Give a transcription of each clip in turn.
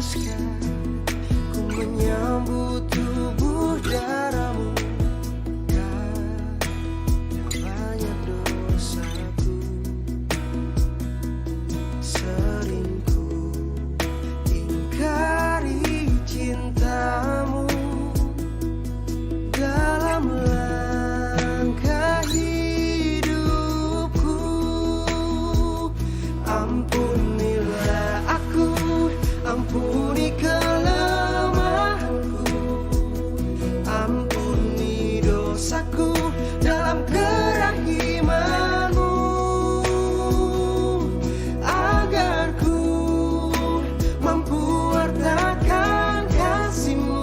Pantaskah ku menyambut tubuh darahmu? Karena banyak dosaku, sering ku ingkari cintamu dalam langkah hidupku. Ampunilah aku, ampuni kelemahanku, ampuni dosaku dalam kerahimanmu, agar ku mampu wartakan kasihmu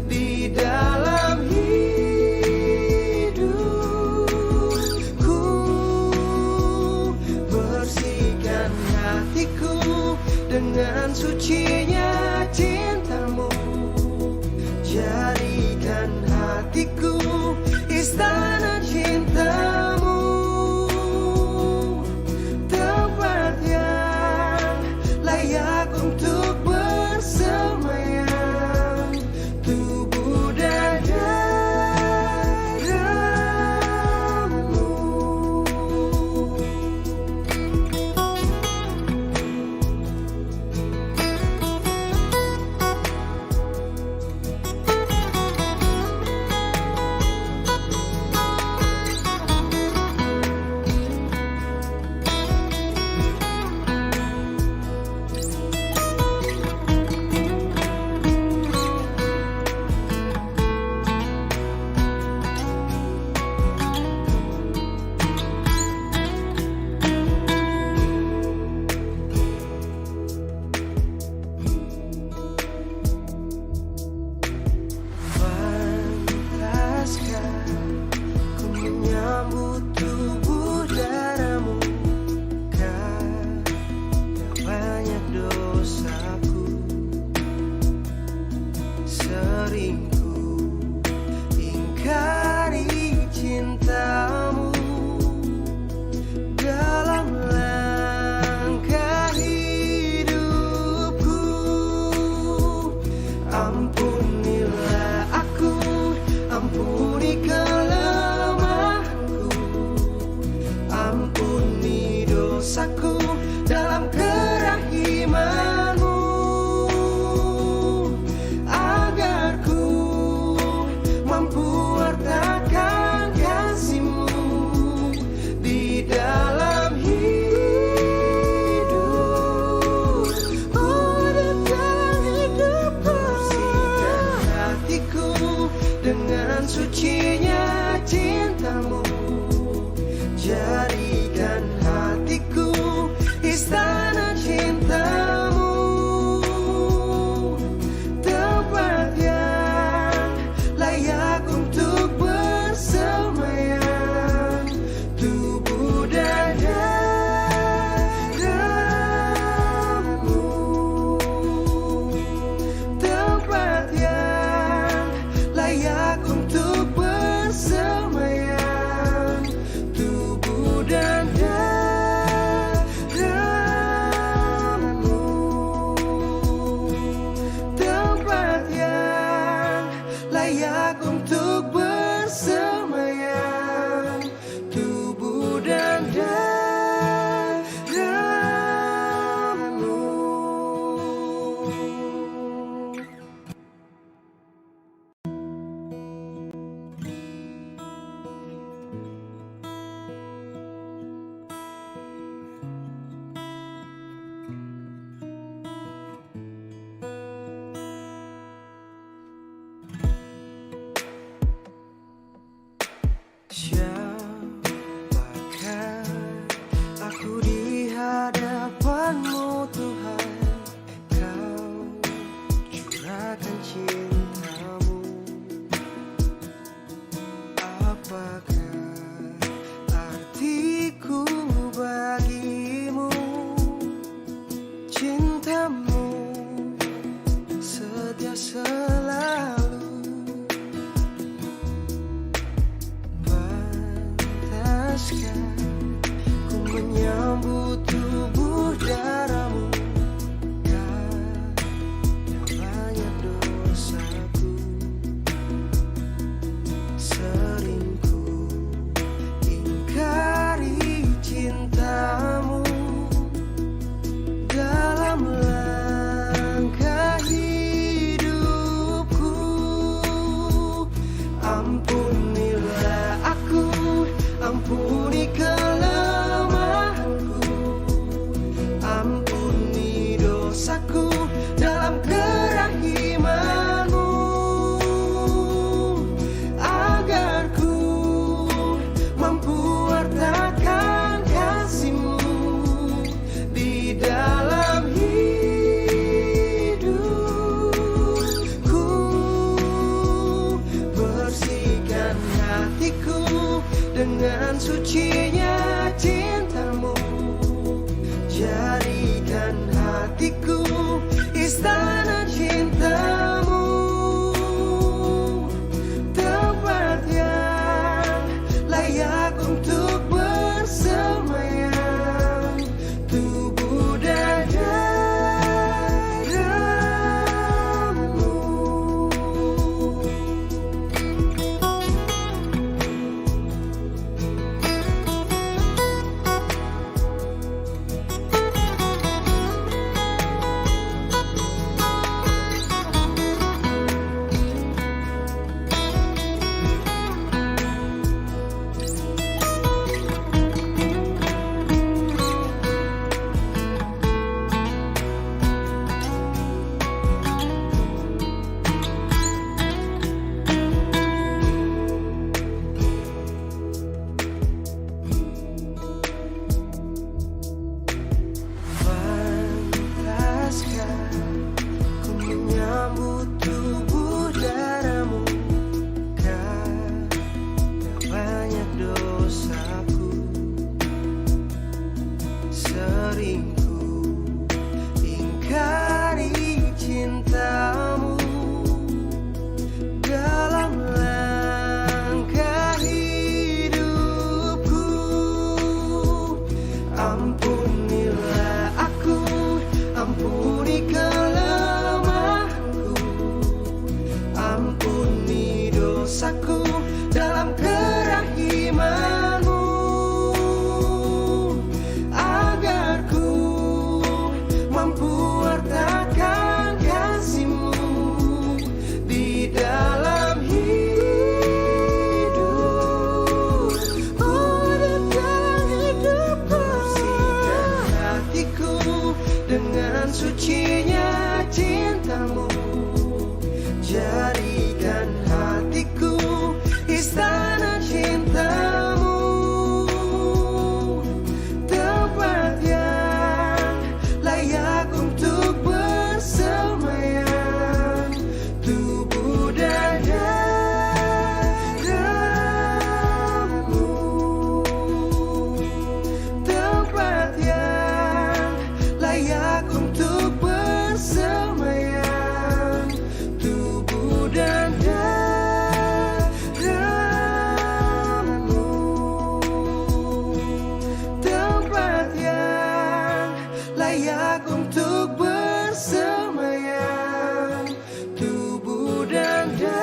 di dalam hidupku. Bersihkan hatiku dengan sucinya cintamu, jadikan hatiku istana cintamu, tempat yang layak untuk bersemayam, tubuh dan darahmu. Pantaskah ku menyambut tubuh darahmu? Karena banyak dosaku, sering ku ingkari cintamu dalam langkah hidupku. Ampunilah aku, ampuni kelemahanku, ampuni dosaku dalam kerahimanmu, agar ku mampu wartakan kasihmu di dalam hidupku. Bersihkan hatiku dengan sucinya cintamu, jadikan hatiku istana cintamu, tempat yang layak untuk bersemayam, tubuh dan darahmu, tempat yang layak untuk bersemayam, tubuh dan darahmu, tempat yang layak untuk bersemayam, tubuh dan darahmu. Siapakah aku di hadapanmu Tuhan? Kau curahkan cintamu. Apakah artiku bagimu? Cintamu setia selalu. Pantaskah ku menyambut tubuh darahmu? Karena Ampunilah aku, ampuni kelemahanku, ampuni dosaku dalam kerahiman-Mu, agar ku mampu wartakan kasih-Mu di dalam hidupku, di dalam hidupku. Bersihkan hatiku dengan sucinya cinta-Mu, jadikan hatiku istana cinta-Mu, tempat yang layak untuk bersemayam tubuh dan darah-Mu, tempat yang layak untuk bersemayam tubuh dan darah-Mu, tempat yang layak untuk bersemayam tubuh dan darah-Mu.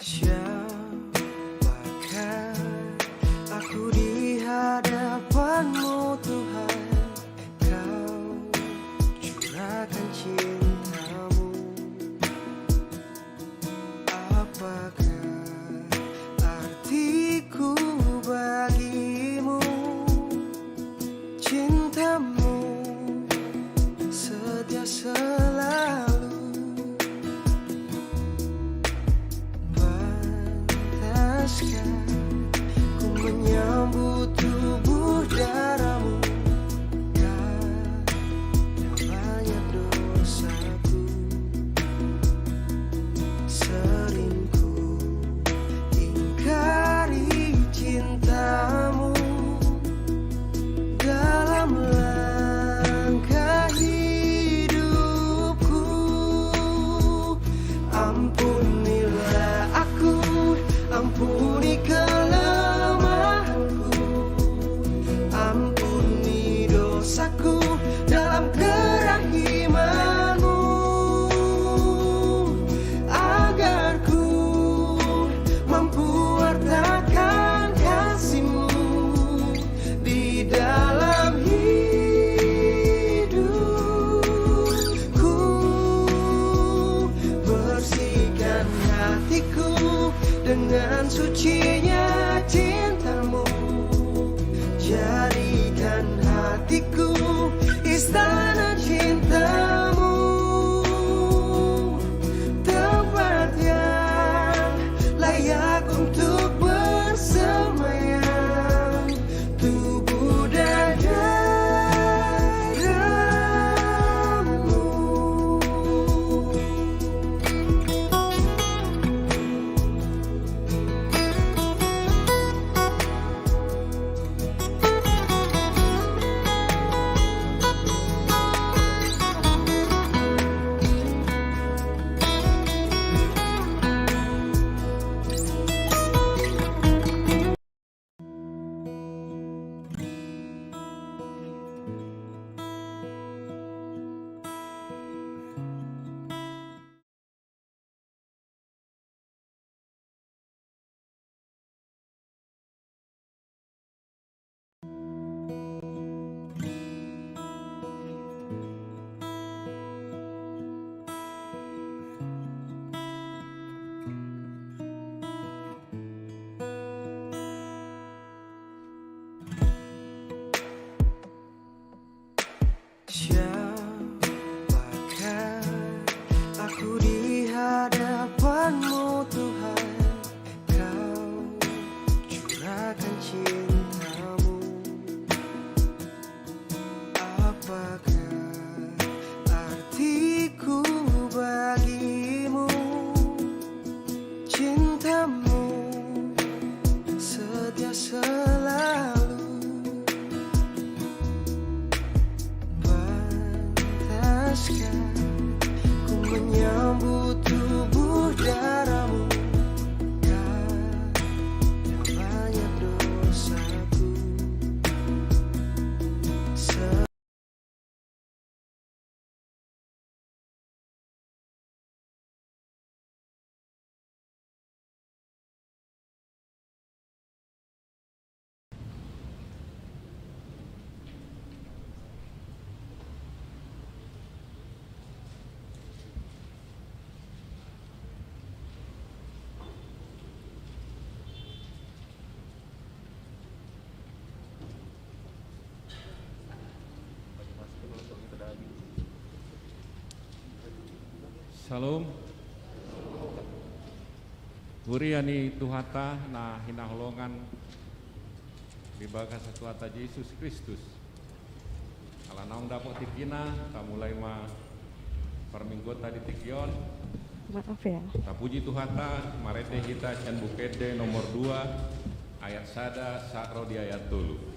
Siapakah aku di hadapan-Mu Tuhan? Kau curahkan cinta-Mu. Apakah artiku bagimu? Cinta-Mu setia selalu. Pantaskah ku menyambut tubuh darah-Mu karena banyak dosaku? Sering ku ingkari cinta-Mu dalam langkah hidupku. Ampunilah aku, ampuni kelemahanku, ampuni dosaku dalam kerahiman-Mu, agar ku mampu wartakan kasih-Mu di dalam hidupku. Bersihkan hatiku dengan sucinya cinta-Mu, jadikan hatiku istana cinta-Mu, tempat yang layak untuk bersemayam tubuh dan darah-Mu. sambut tubuh darahmu, karena banyak dosaku. Salam. Huriani Tuhata na hinaholongan di bagas Tuhan Yesus Kristus. Ala naung dapat tikina, tak mulai ma perminggota di tikion. Maaf ya. Tak puji Tuhata, marete kita can bukede nomor 2 ayat sada sakro di ayat dulu.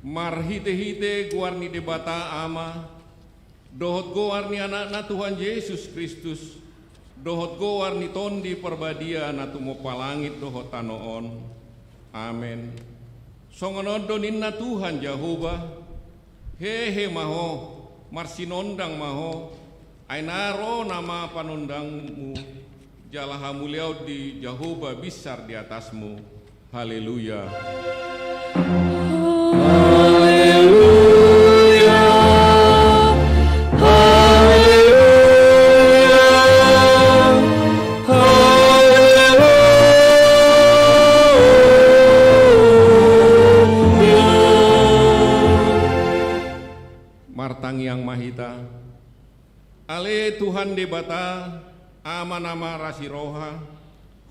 Marhite-hite guarni debata ama, dohot goarni anak na Tuhan Yesus Kristus, dohot goarni tondi perbadia na tumo palangit dohot tanoon. Amen. Songonodo ninna Tuhan Jehovah, hehe maho, marsinondang maho, ainaro nama panundangmu, jalaha muliau di Jehovah besar di atasmu. Haleluya. Martang yang mahita, ale Tuhan debata, ama nama rasiroha,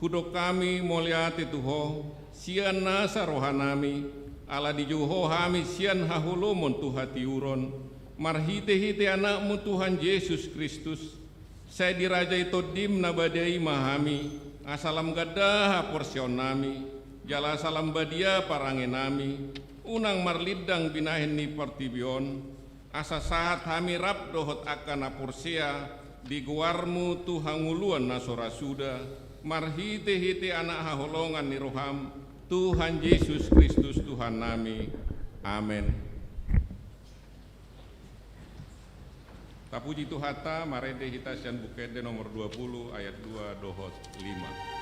hudok kami moliati tuho, sian nasa rohanami, ala dijuho hami sian hahulumon tuhati uron, marhite-hite anakmu Tuhan Yesus Kristus, saya dirajai todim nabadai mahami, asalam gadah porsion nami, jala salam badia parangenami, unang marlidang binahin ni partibion, asa saat hami rap dohot akan apursia di guarmu Tuhan nguluan nasora suda, marhite-hite anak haholongan ni roham, Tuhan Yesus Kristus Tuhan nami. Amin. Tapuji Tuhata, marede hita sian bukede nomor 20 ayat 2 dohot 5.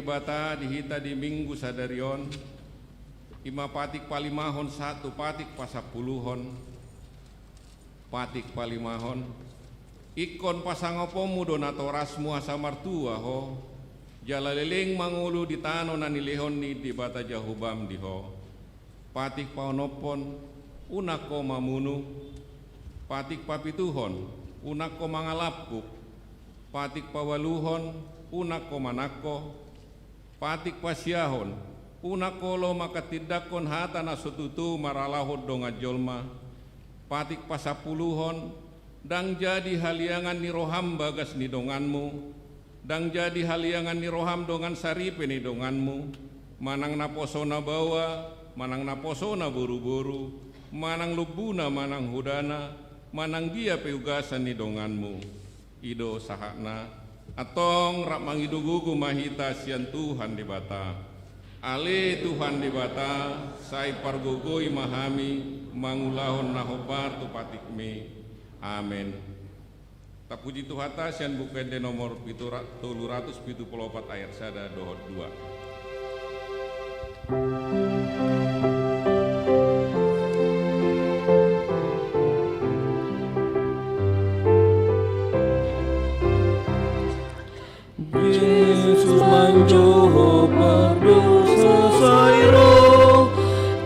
Bata dihita di minggu sadarion ima patik palimahon 1 patik pasapuluhon patik palimahon ikon pasangopomu donatorasmu asamartua ho jalaleling mangulu di tano nanilehon ni di bata jahubam diho patik paonopon unako mamunu patik papituhon unako mangalapuk patik pawaluhon unako manako patik pasiahon unakolo makatindakon hata nasututu maralahod donga jolma patik pasapuluhon dang jadi haliangan ni roham bagas ni donganmu dang jadi haliangan ni roham dongan saripe ni donganmu manang naposona bawa manang naposona buru-buru manang lubuna manang hudana manang dia peugasan ni donganmu ido sahakna atong rak mangidugugu mahita sian Tuhan di bata ale Tuhan di bata sai pargogoi mahami mangulahon nahobar tu patikmi amin. Tapuji Tuhata sian bukede nomor 374 ayat sada dohot 2. Manjoho pardosa sairo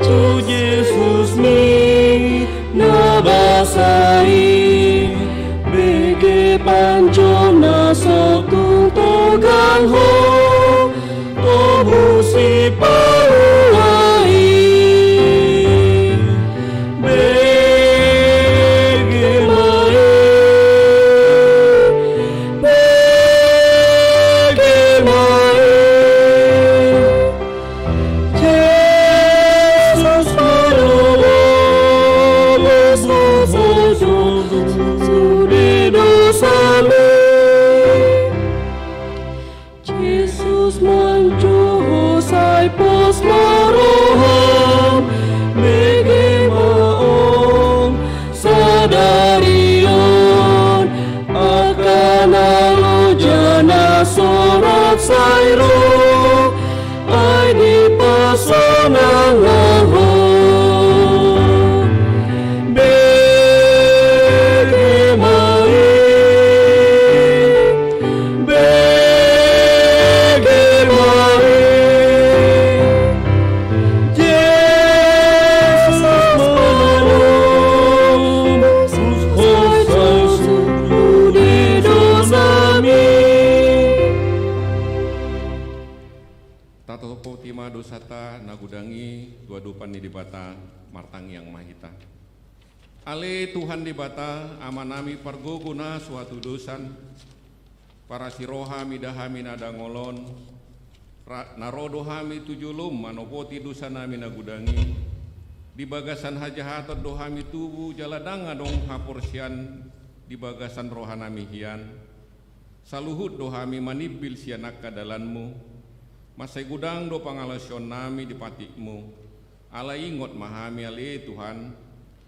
tu Yesus mi nabasai bege panjona sotung togang ho tobusi pauai bege mae sorat sairo ai di pasona ngaho bege mai Jesus menolong hosai sudi dosami Tato tima dosata nagudangi dua dupan di bata martang yang mahita. Ale Tuhan di bata amanami pargoguna suatu dosan para siroha midahami nadangolon narodo hami tujulum manopoti dosanami nagudangi di bagasan hajahatot dohami tubuh jaladanga dong haporsian di bagasan rohanami hian saluhut dohami manibil sianak kadalanmu masai gudang do pangalasion nami di patikmu ala ingot mahami ale Tuhan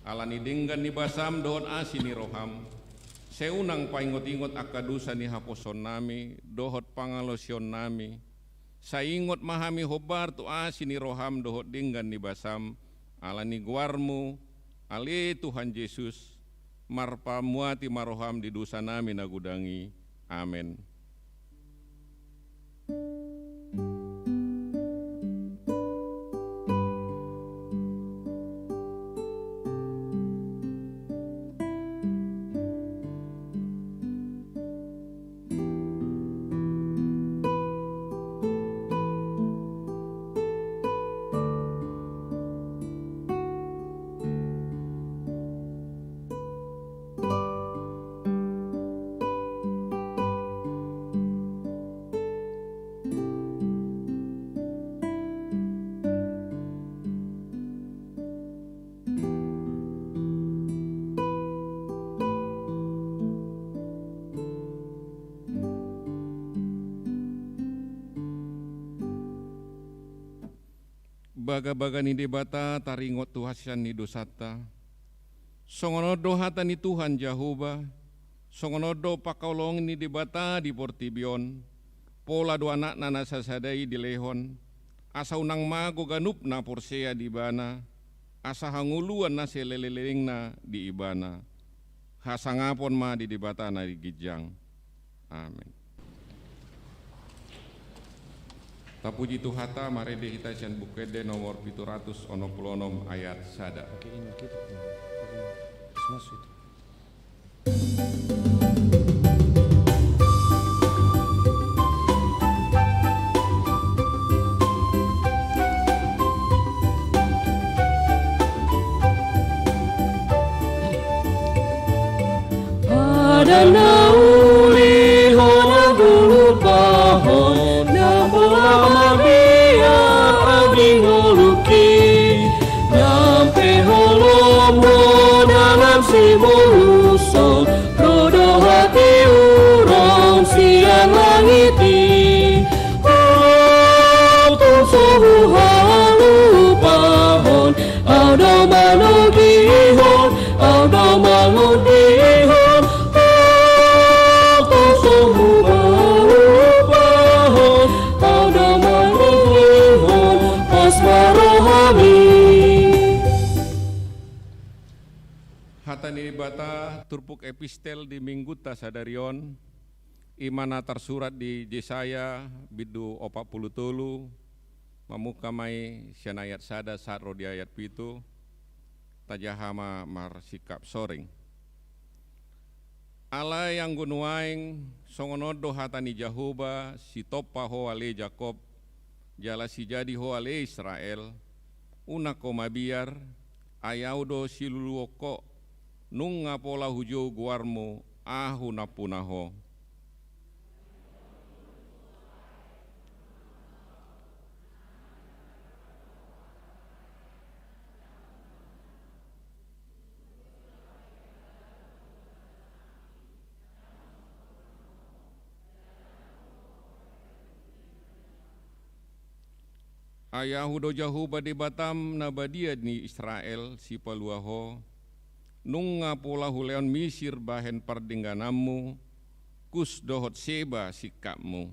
ala nidinggan ni basam dohon asini roham seunang paingot-ingot akadusa ni haposon nami dohot pangalosion nami Saingot mahami hobar tu asini roham dohot dinggan ni basam alani guarmu ale Tuhan Yesus marpa muati maroham di dosa nami nagudangi. Amin. Baga-baga ni debata taringot tuhasian ni dosata. Songonodo hata ni Tuhan Jehovah. Songonodo pakaulong ni debata di Portibion. Pola do anak nana sasadai di Lehon. Asa unang mago ganup na porsea di Ibana. Asa hanguluan na seleleleng na di Ibana. Hasangapon ma di debata na di Gijang. Amin. Tapuji Tuhata marede hita sian bukede nomor 766 ayat sada. Oke, ini kita. Masuk itu. Pada nauli hona bulu pahon nabola biar abdi ngoluki nyampe holomo dalam si muluson rodo hati urang siang langiti tu suhu halu pahon ada manogihon ada manogihon Hatani bata turpuk epistel di Mingguta sadarion imana tersurat di Yesaya bidu 40 mamukamai sian ayat sada saat rodi ayat pitu tajahama marsikap soring. Allah yang gunuaing songonodo hatani Jehovah si topa ho ale Jakob jala si jadi ho ale Israel una koma biar ayaudo siluluoko nunga pola hujo guarmu ahu napunaho. Ayahudo Jahuba di Batam nabadia ni Israel si paluaho nunga pola huleon misir bahen pardingganammu kus dohot seba sikapmu.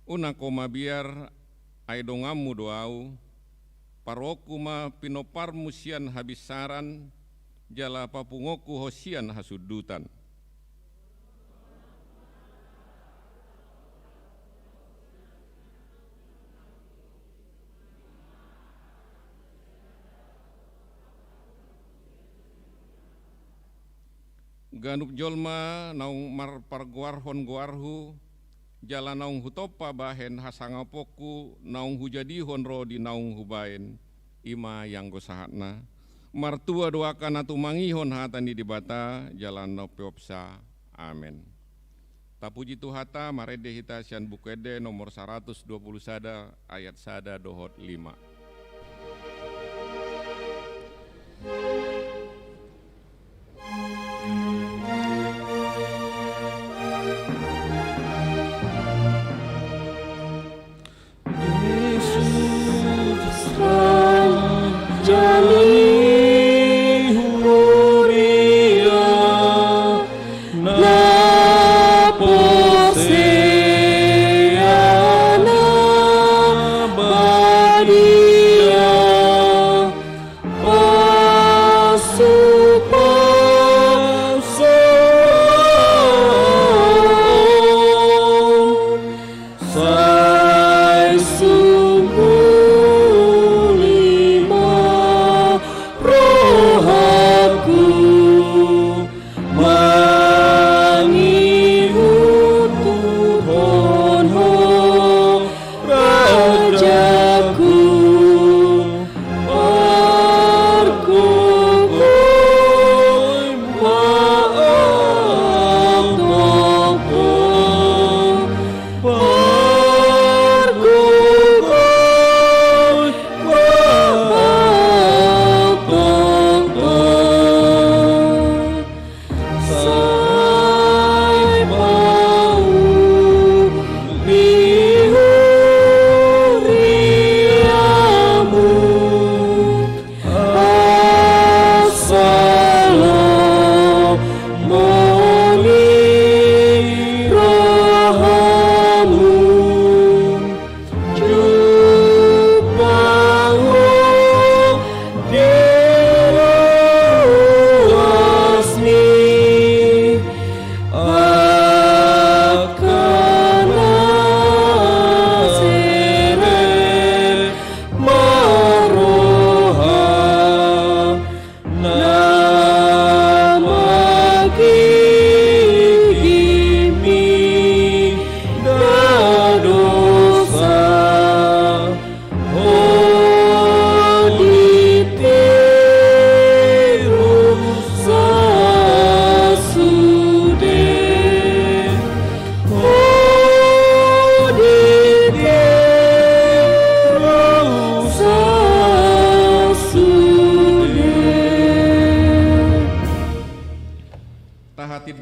Una koma biar aidongamu doau parokuma pinoparmu sian habisaran jala papungoku hosian hasudutan. Ganup jolma naung marparguarhon guarhu jala naung hutopa bahen hasangapoku naung hujadihon ro di naung hubaen ima yang gosahatna martua doakan atu mangihon hatani di bata jalan nopiopsa. Amin. Tapuji Tuhata marede hita sian bukede nomor 120 sada ayat sada dohot 5. Yesus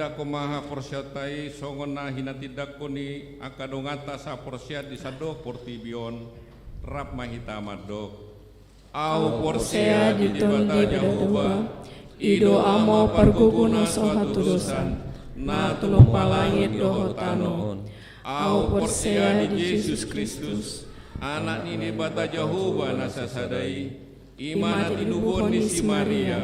tidak komaha porsiatai songona hina tidak koni akadongata sa porsiat di sado portibion rap mahita madok au porsia di dibata Jahuba ido amo parguguna sohatu dosan na tulumpa langit dohotano au porsia di Yesus Kristus anak nini bata Jahuba nasasadai imanat inuhon ni si Maria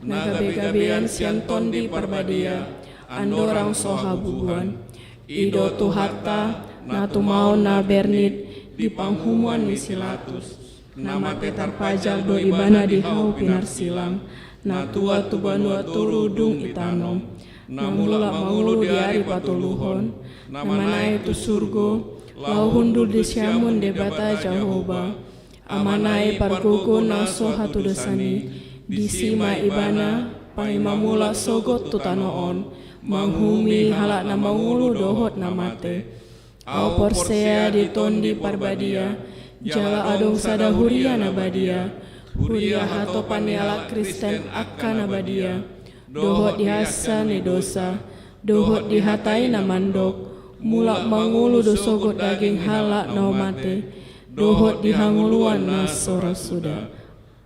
na gabi-gabian sianton di parbadia andorang sohabuan ido tuhata na tumau na bernit di panghumuan misilatus na mate tarpajal do ibana di hau pinar silang na tua tubanua turudung itanom na mulak mangulu di ari patuluhon na manai tu surgo lau hundur di siamun de bata Jahoba amanai pargugu na sohatu dosani di sima ibana pangimamula sogot tutanoon manghumi halak na mangulu dohot na mate au porsea di tondi parbadia jala adong sada huria nabadia huria hatopan yala Kristen akan nabadia dohot dihasa ni dosa dohot dihatai na mandok mulak mangulu dosogot daging halak na mate dohot dihanguluan na sora suda.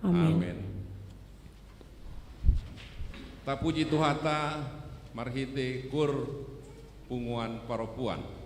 Amin. Tapuji Tuhata marhite kur punguan paropuan.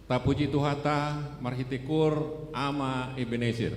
Tapuji Tuhata marhitikur ama Ebenezer.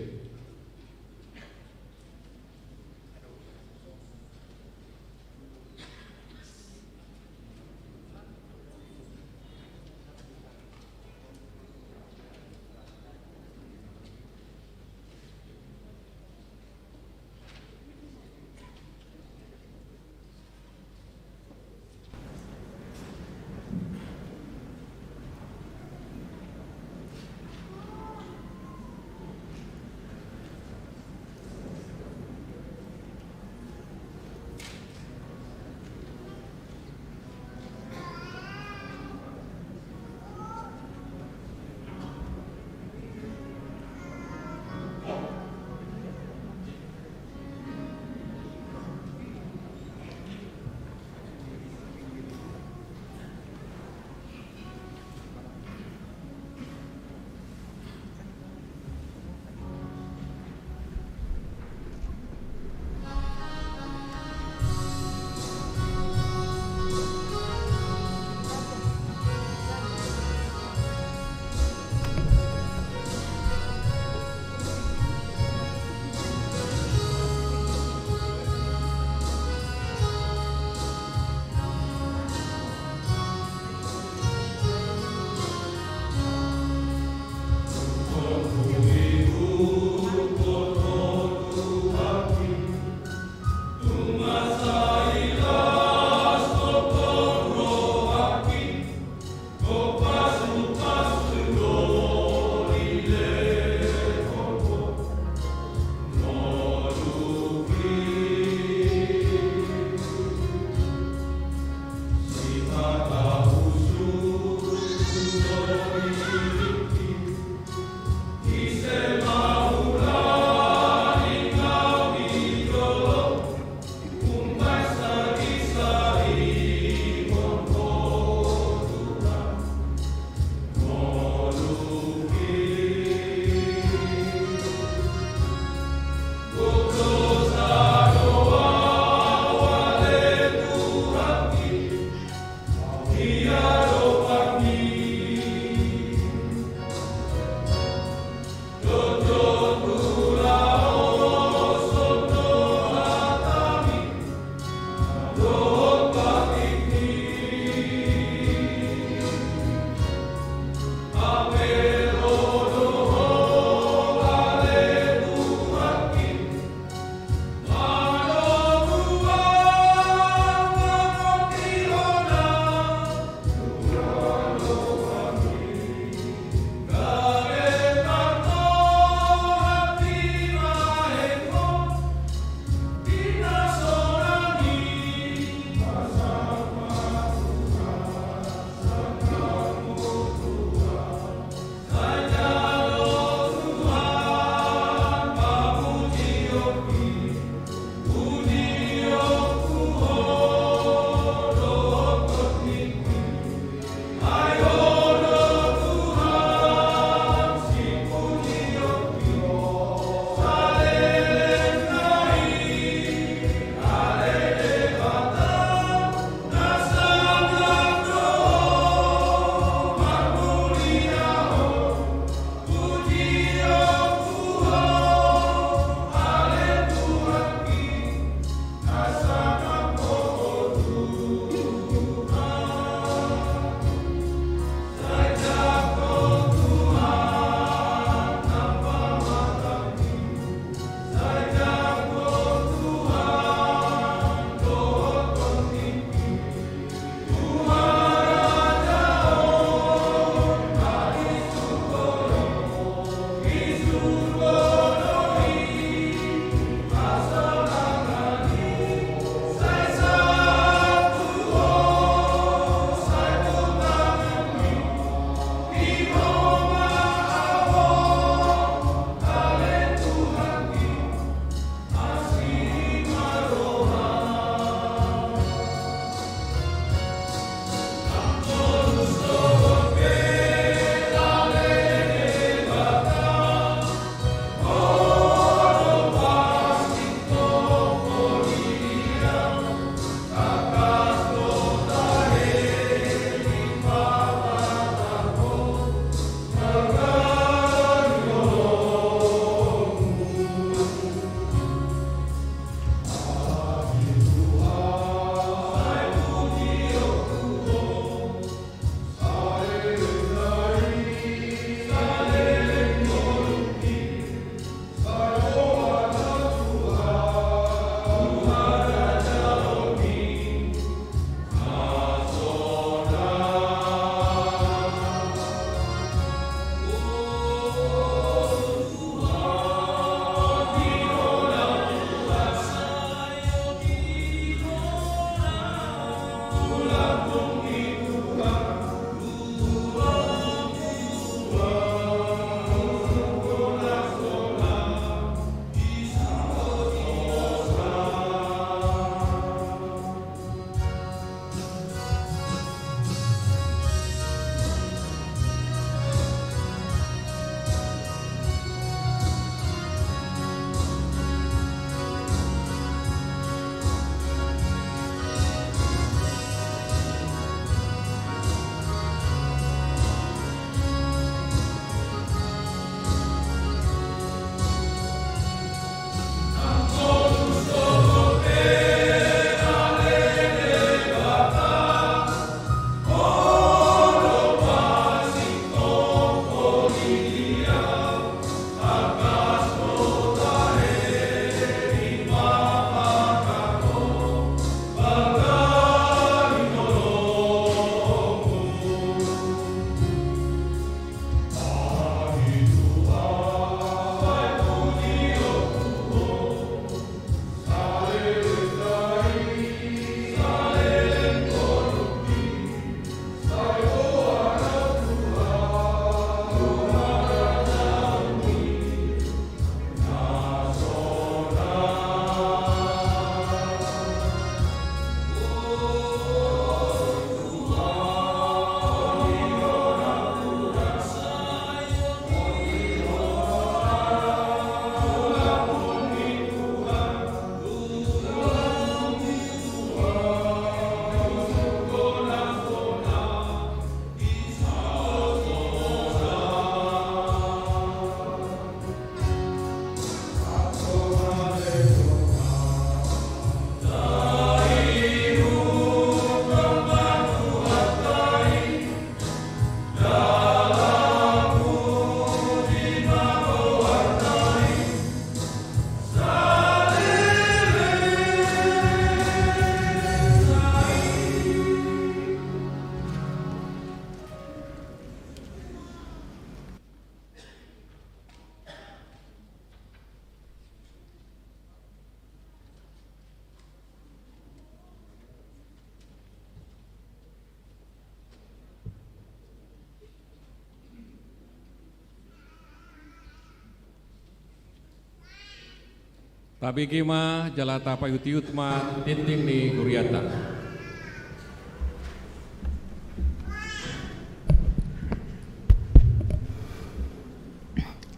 Tapi kima jalata payutiutma tinting ni Kuriata.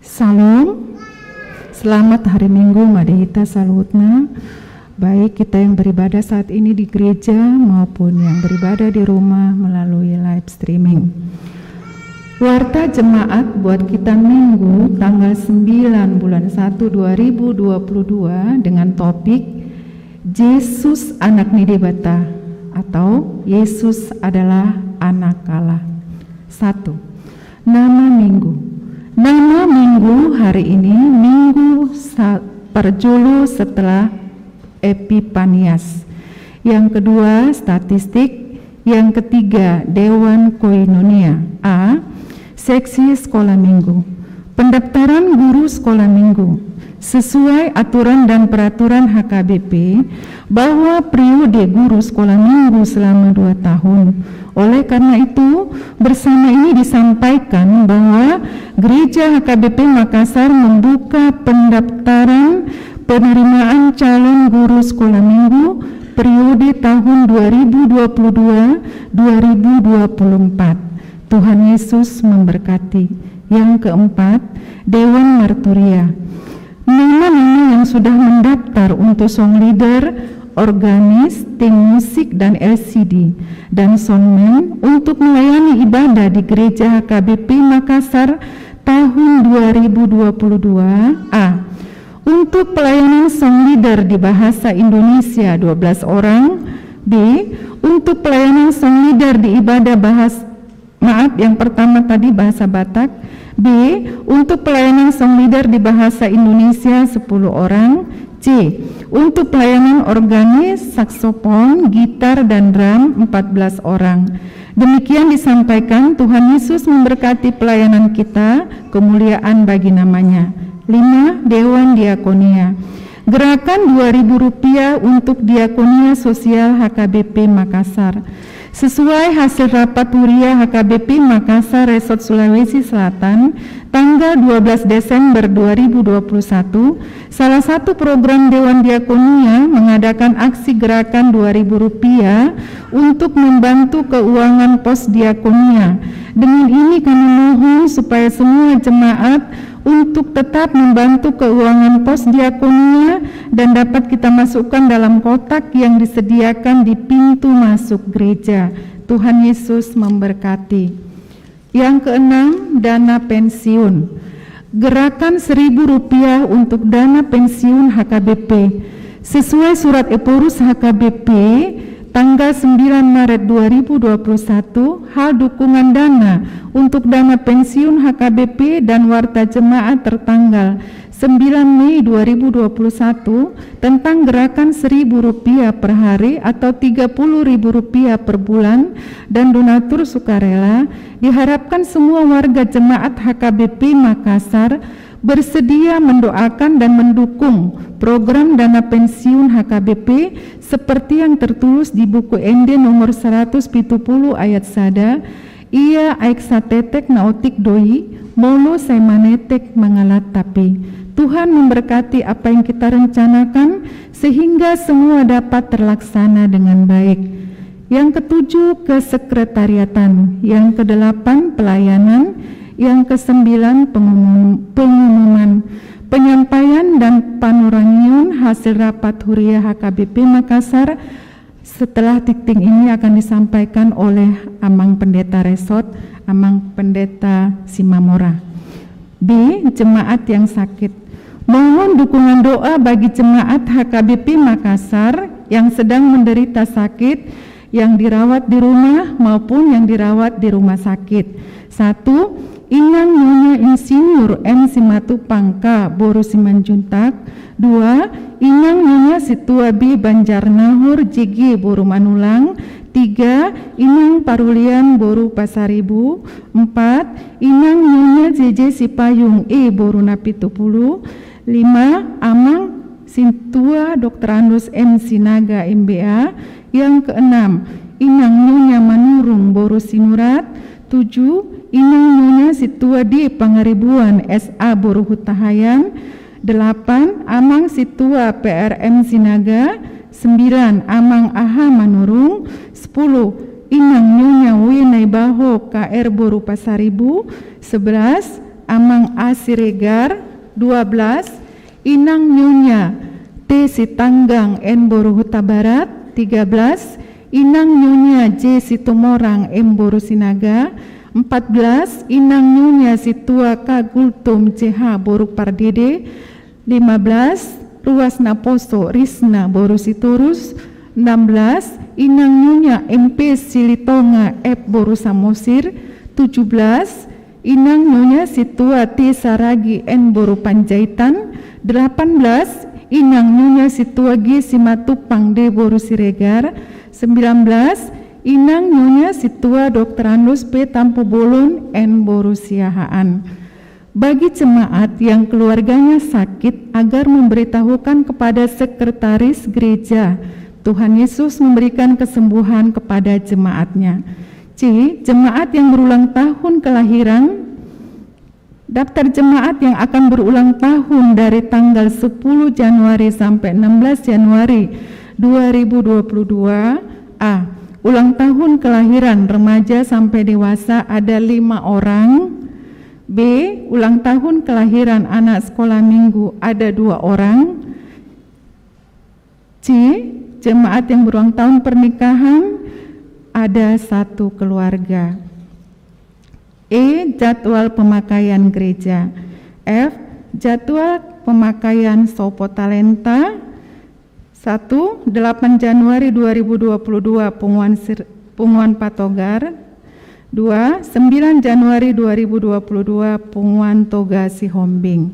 Salam, selamat hari Minggu Madehita Salutna. Baik kita yang beribadah saat ini di gereja maupun yang beribadah di rumah melalui live streaming. Warta jemaat buat kita Minggu tanggal 9 bulan 1 2022 dengan topik Yesus anak Nidibata atau Yesus adalah anak Allah. 1. Nama Minggu. Nama Minggu hari ini Minggu perjulu setelah Epifanias. Yang kedua statistik. Yang ketiga Dewan Koinonia. A. Seksi sekolah minggu. Pendaftaran guru sekolah minggu sesuai aturan dan peraturan HKBP bahwa periode guru sekolah minggu selama 2 tahun. Oleh karena itu, bersama ini disampaikan bahwa Gereja HKBP Makassar membuka pendaftaran penerimaan calon guru sekolah minggu periode tahun 2022-2024. Tuhan Yesus memberkati. Yang keempat, Dewan Marturia. Nama-nama yang sudah mendaftar untuk song leader, organis, tim musik dan LCD dan soundman untuk melayani ibadah di Gereja HKBP Makassar tahun 2022. A. Untuk pelayanan song leader di bahasa Indonesia 12 orang. B. Untuk pelayanan song leader di ibadah yang pertama tadi bahasa Batak. B. Untuk pelayanan song leader di bahasa Indonesia 10 orang. C. Untuk pelayanan organis, saksofon, gitar dan drum 14 orang. Demikian disampaikan. Tuhan Yesus memberkati pelayanan kita, kemuliaan bagi namanya. 5. Dewan Diakonia. Gerakan Rp2.000 untuk Diakonia Sosial HKBP Makassar. Sesuai hasil rapat Huria HKBP Makassar Resort Sulawesi Selatan tanggal 12 Desember 2021, salah satu program Dewan Diakonia mengadakan aksi gerakan Rp2.000 untuk membantu keuangan pos diakonia. Dengan ini kami mohon supaya semua jemaat untuk tetap membantu keuangan pos diakonia dan dapat kita masukkan dalam kotak yang disediakan di pintu masuk gereja. Tuhan Yesus memberkati. Yang keenam, dana pensiun. Gerakan Rp1.000 untuk dana pensiun HKBP. Sesuai surat Eporus HKBP tanggal 9 Maret 2021, hal dukungan dana untuk dana pensiun HKBP dan warta jemaat tertanggal 9 Mei 2021 tentang gerakan Rp1.000 per hari atau Rp30.000 per bulan dan donatur sukarela, diharapkan semua warga jemaat HKBP Makassar bersedia mendoakan dan mendukung program dana pensiun HKBP seperti yang tertulis di buku ND nomor 170 ayat sada, ia aiksatetek naotik doi, molo saimanetek mangalatapi. Tuhan memberkati apa yang kita rencanakan sehingga semua dapat terlaksana dengan baik. Yang ketujuh, kesekretariatan. Yang kedelapan, pelayanan. Yang kesembilan, pengumuman. Penyampaian dan panorangium hasil rapat Huria HKBP Makassar setelah dikting ini akan disampaikan oleh Amang Pendeta Resort, Amang Pendeta Simamora. B. Jemaat yang sakit. Mohon dukungan doa bagi jemaat HKBP Makassar yang sedang menderita sakit, yang dirawat di rumah maupun yang dirawat di rumah sakit. 1. Inang Nyonya Insinyur M. Simatupangka Boru Simanjuntak. 2. Inang Nyonya Situa B. Banjarnahur JG Boru Manulang. 3. Inang Parulian Boru Pasaribu. 4. Inang Nyonya JJ Sipayung E. Boru Napitupulu. 5. Amang Sintua Dr. Andus M. Sinaga MBA. Yang keenam, Inang Nyonya Manurung Boru Sinurat. 7. Inang Nyonya Situa D. Pangaribuan SA Boru Hutahayan. 8. Amang Situa PRM Sinaga. 9. Amang Aha Manurung. 10. Inang Nyonya Winaibaho KR Boru Pasaribu. 11. Amang A Siregar. 12. Inang Nyonya T Sitanggang N Boru Huta Barat. 13. Inang Nyonya J Situmorang M Boru Sinaga. 14. Inang Nyonya Situa K Gultum CH Boru Pardede. 15. Ruas Naposo Risna Boru Siturus. 16. Inang Nyonya MP Silitonga F Boru Samosir. 17. Inang Nyonya Situa T Saragi N Boru Panjaitan. 18. Inang Nyonya Situa G Simatupang D Boru Siregar. 19. Inang Nyonya Situa Dr. Andus P Tampu Bolon N Boru Siahaan. Bagi jemaat yang keluarganya sakit agar memberitahukan kepada sekretaris gereja, Tuhan Yesus memberikan kesembuhan kepada jemaatnya. C. Jemaat yang berulang tahun kelahiran. Daftar jemaat yang akan berulang tahun dari tanggal 10 Januari sampai 16 Januari 2022. A. Ulang tahun kelahiran remaja sampai dewasa ada 5 orang. B. Ulang tahun kelahiran anak sekolah minggu ada 2 orang. C. Jemaat yang berulang tahun pernikahan ada 1 keluarga. E. Jadwal pemakaian gereja. F. Jadwal pemakaian Sopo Talenta. 1. 8 Januari 2022 Punguan Patogar. 2. 9 Januari 2022 Punguan Toga Sihombing.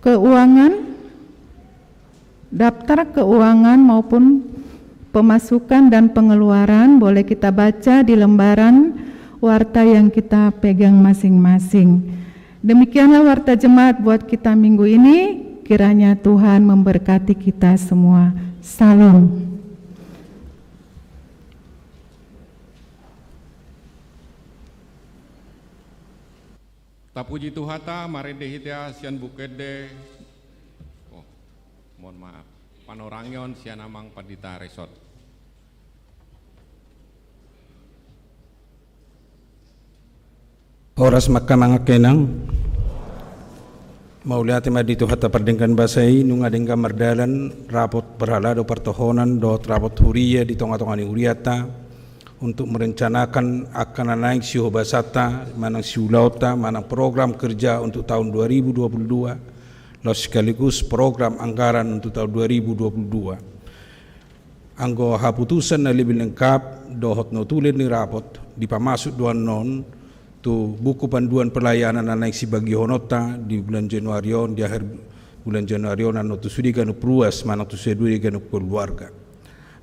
Keuangan, daftar keuangan maupun pemasukan dan pengeluaran boleh kita baca di lembaran warta yang kita pegang masing-masing. Demikianlah warta jemaat buat kita minggu ini. Kiranya Tuhan memberkati kita semua. Salam. Tapuji Tuhata marede hitea sian bukede. Oh, mohon maaf. Panorangion sian amang padita resort. Oras Mahkamah Kenang Mauliati maditu hatta perdengkan basai nunga dengka merdalan rapot berhalado pertohonan dot rapot huria di tonga-tongani huriata untuk merencanakan akan naik siu basata manang siu lauta manang program kerja untuk tahun 2022 lalu sekaligus program anggaran untuk tahun 2022. Anggo haputusan na lebih lengkap dohot notulin ni rapot dipamasuk duan non tu buku panduan pelayanan naik si bagi honota di bulan Januari di akhir bulan Januari nano tu sudi ganu pruas mana tu sudi ganu keluarga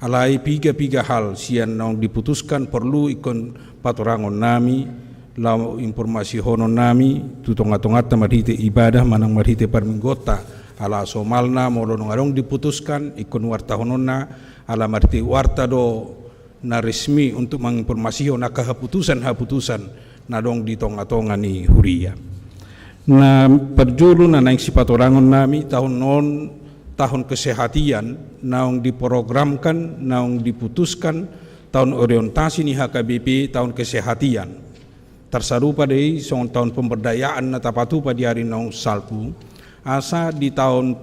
alai piga hal sian nong diputuskan perlu ikon patorangon nami lau informasi honon nami tu tonga-tonga marhite ibadah manang marhite parminggota ala somalna molo nongarong diputuskan ikon warta hononna ala marhite warta do na resmi untuk menginformasi honaka haputusan nadong di tonga-tonga ni huria. Na perjulu na naik si patorangon nami tahun kesehatian naong diprogramkan naong diputuskan tahun orientasi ni HKBP tahun kesehatian. Tersarupa dei song tahun pemberdayaan na tapatu pa di hari naong salpu asa di tahun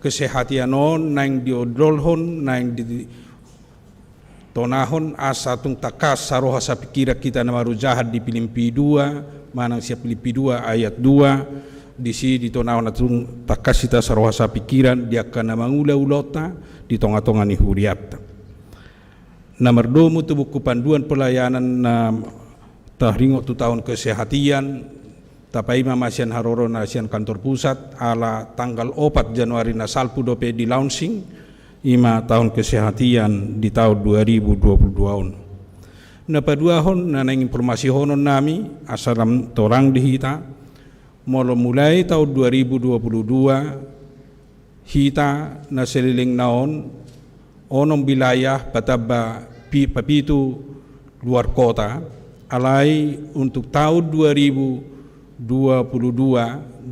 kesehatian non naing diodolhon naing di tonahon asa tung takas saroha sa pikira kita na marujahat di Pilimpi 2 manang siap Pilimpi 2 ayat 2 di si di tonahon atung takas kita saroha sa pikiran dia kana mangula ulota di tonga-tonga ni huriat. Nomor 2 tu buku panduan pelayanan na tahringo tu tahun kesehatian tapai mamasian haroro na sian kantor pusat ala tanggal 4 Januari na salpu dope di launching 5 tahun kesehatian di tahun 2022. Napaduahon na nang informasi honon nami asalam torang dihita molo mulai tahun 2022 hita na seliling naon onom wilayah pataba papitu luar kota alai untuk tahun 2022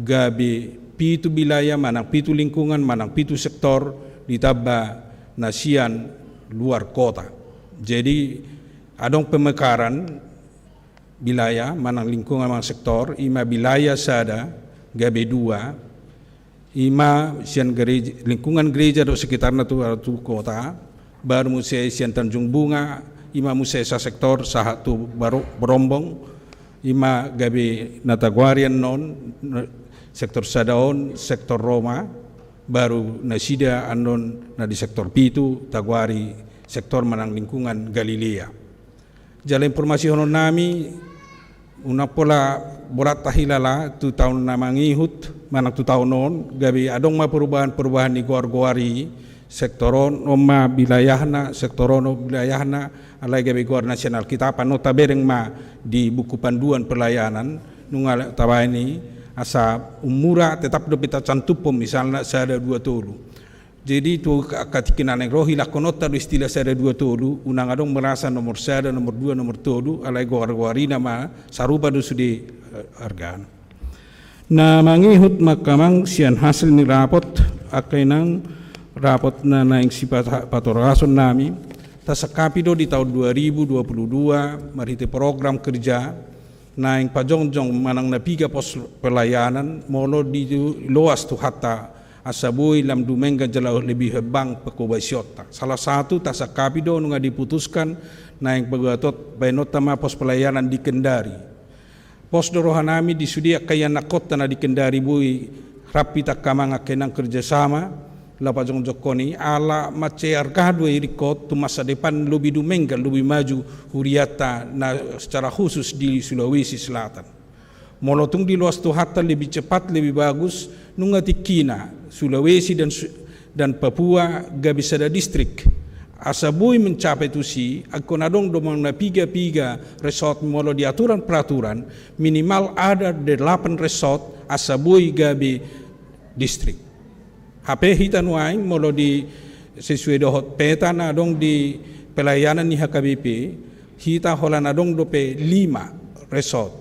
gabe pitu wilayah manang pitu lingkungan manang pitu sektor ditaba nasian luar kota. Jadi adong pemekaran wilayah manang lingkungan manang sektor ima wilayah sada gabe 2 ima sian gereja, lingkungan gereja do sekitarna tu kota baru musai sian Tanjung Bunga ima musai sa sektor sahatu baru berombong ima gabe Natagwarian non sektor Sadaon sektor Roma baru nasida anon na di sektor pitu Tagwari sektor manang lingkungan Galilea. Jala informasi honon nami una pola borat tahilala tu tahun na mangihut manang tu tahun non gabi adong ma perubahan di Goar-Goari sektoron oma wilayahna sektoron wilayahna alai gabi Goar nasional kita apa nota bereng ma di buku panduan pelayanan nungal tabaini asa umura tetap do pita cantupom misalnya sada 2 tolu. Jadi tu katikinan yang rohi lakonota do istilah sada 2 tolu unang adong merasa nomor sada nomor 2 nomor tolu alai Goar-Goari nama sarupa do sudi argan. Na mangihut makamang sian hasil ni rapot akay nang rapot na naing sifat patorason nami tasakapi do di tahun 2022 marite program kerja naing pajongjong manang napiga pos pelayanan molo di loas tu hatta asabui lam dumenga jalau lebih hebang pekobasiota. Salah satu tasakapi do nunga diputuskan naing pagatot bainotama pos pelayanan di Kendari. Pos dorohanami di sudia kaya nakot na di Kendari bui rapi takamanga kenang kerjasama lapajong jokoni ala macear kadwe irikot tu masa depan lebih dumengga lebih maju huriata na secara khusus di Sulawesi Selatan. Molotung di luas tu hatta lebih cepat lebih bagus nungatikina Sulawesi dan Papua gabi sada distrik asabui mencapai tu si akonadong domang na piga resort molo di aturan peraturan minimal ada 8 resort asabui gabi distrik. HP hitan waing molo di sesuai dohot peta na dong di pelayanan ni HKBP hita holan adong dope 5 resort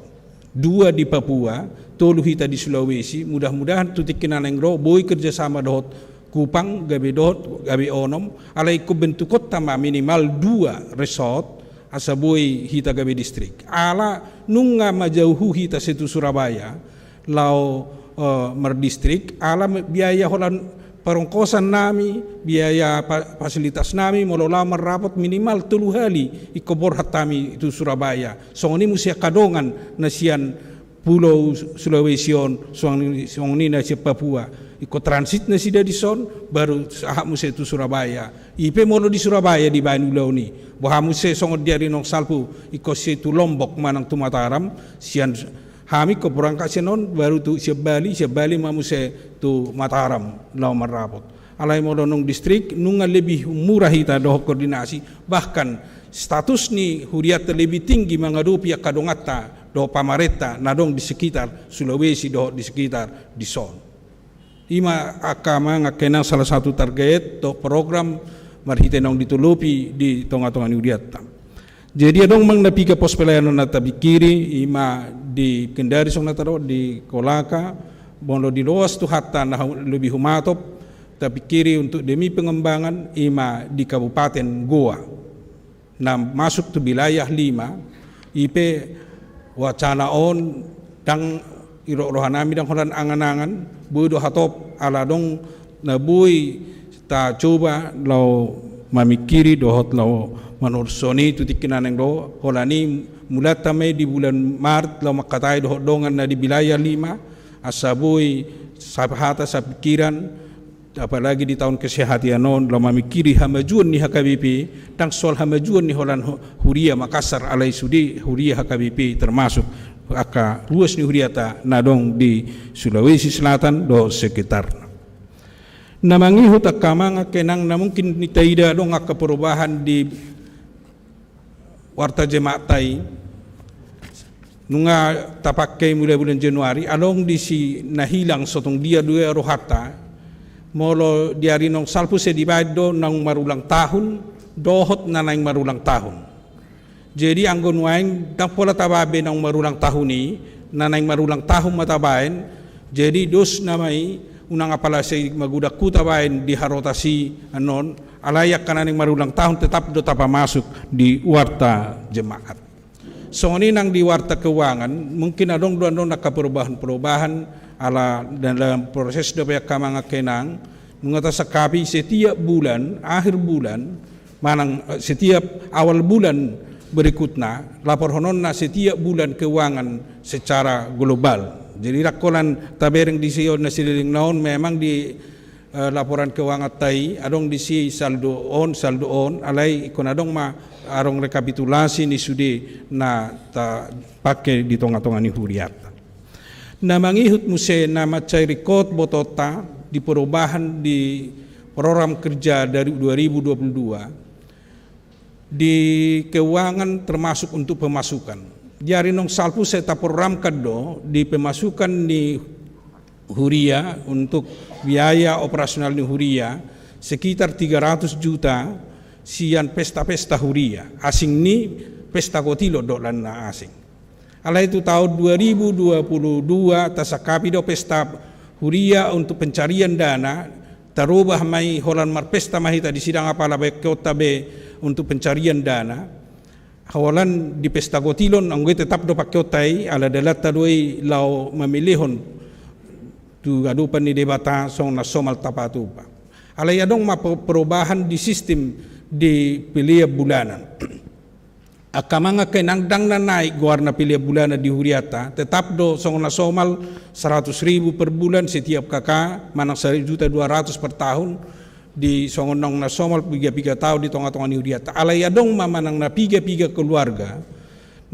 2 di Papua, 3 hita di Sulawesi. Mudah-mudahan tutik kinaneng ro boy kerjasama dohot Kupang gabi dohot gabi onom alai ko bentuk kota minimal 2 resort asa boy hita gabi distrik. Ala nunga majauhu hita situ Surabaya lau merdistrik ala biaya holan perongkosan nami, biaya fasilitas nami molola merapat minimal 3 hali ikobor hatami itu Surabaya. Songoni musia kadongan nasian pulau Sulawesi songoni nasi Papua. Iko transit nasi dari son baru sahak musia itu Surabaya. Ipe molo di Surabaya di Bani Ulau ni. Bahwa musia songot diari nong salpu iko situ Lombok manang tu Mataram sian hami ko berangkat senon baru tu siap Bali mamuse tu Mataram lau merapot. Alai modonong distrik nunga lebih murah hita doh koordinasi bahkan status ni huriat lebih tinggi menghadapi kadongata doh pamareta nadong di sekitar Sulawesi doh di sekitar di son. Ima akama ngakenang salah satu target doh program marhitenong ditulupi di tonga-tonga huriat. Jadi adong mangnapi ke pos pelayanan natabi kiri ima di Kendari song nataro di Kolaka bono di luas tu hatta nah lebih humatop tapi kiri untuk demi pengembangan ima di Kabupaten Goa. Nah masuk tu wilayah 5 IP wacana on dang iro rohanami dang horan angan-angan bodo hatop ala dong nabui ta coba lau mamikiri dohot lau manursoni tu tikinaneng do holani mulat tamai di bulan Maret lau makatai dohot dongan na di wilayah 5 asabui sabhata sapikiran apalagi di tahun kesehatan non lau mamikiri hamajuan ni HKBP tang soal hamajuan ni holan Huria Makassar alai sudi Huria HKBP termasuk aka luas ni huriata nadong di Sulawesi Selatan do sekitar. Namangihut akamang kenang na mungkin ni taida dong aka perubahan di warta jemaat tai nunga tapakai mulai bulan Januari along di si nahilang sotong dia 2 rohata molo diari nong salpu se dibado nang marulang tahun dohot na nang marulang tahun. Jadi anggon wain tang pola tababe nang marulang tahun ni na nang marulang tahun matabain jadi dos namai unang apala say magudak kutabain di harotasi anon alayak kananing marulang tahun tetap do tapa masuk di warta jemaat. So ini nang di warta keuangan mungkin adong doan nakaperubahan-perubahan ala dalam proses dapaya kamanga kenang mengata sakapi setiap bulan akhir bulan manang setiap awal bulan berikutnya lapor hononna setiap bulan keuangan secara global. Jadi rakolan tabereng di sio nasililing naon memang di laporan keuangan tai adong di si saldo on alai ikon adong ma arong rekapitulasi ni sudi na ta pakai di tonga-tonga ni huriat. Na mangihut muse na macai record botota di perubahan di program kerja dari 2022 di keuangan termasuk untuk pemasukan. Jari nong salpu saya program kado di pemasukan di Huria untuk biaya operasional di Huria sekitar 300 juta sian pesta-pesta Huria asing ni pesta kotilo dolan na asing. Ala itu tahun 2022 tasakapi do pesta Huria untuk pencarian dana terubah mai holan marpesta mahita di sidang apala baik kota be untuk pencarian dana. Hawalan di pesta gotilon anggoy tetap do pakyotai ala dalat tadoi lau memilihon tu adupan ni debata song na somal tapatupa. Ala yadong perubahan di sistem di pilihan bulanan. Akamanga kenangdang na naik guarna pilihan bulanan di Huriata tetap do song na somal 100.000 per bulan setiap kakak manang 1.200.000 per tahun. Di songonong na somal piga-piga tahun di tonga-tonga ni Huriata. Alayadong mamanang na piga-piga keluarga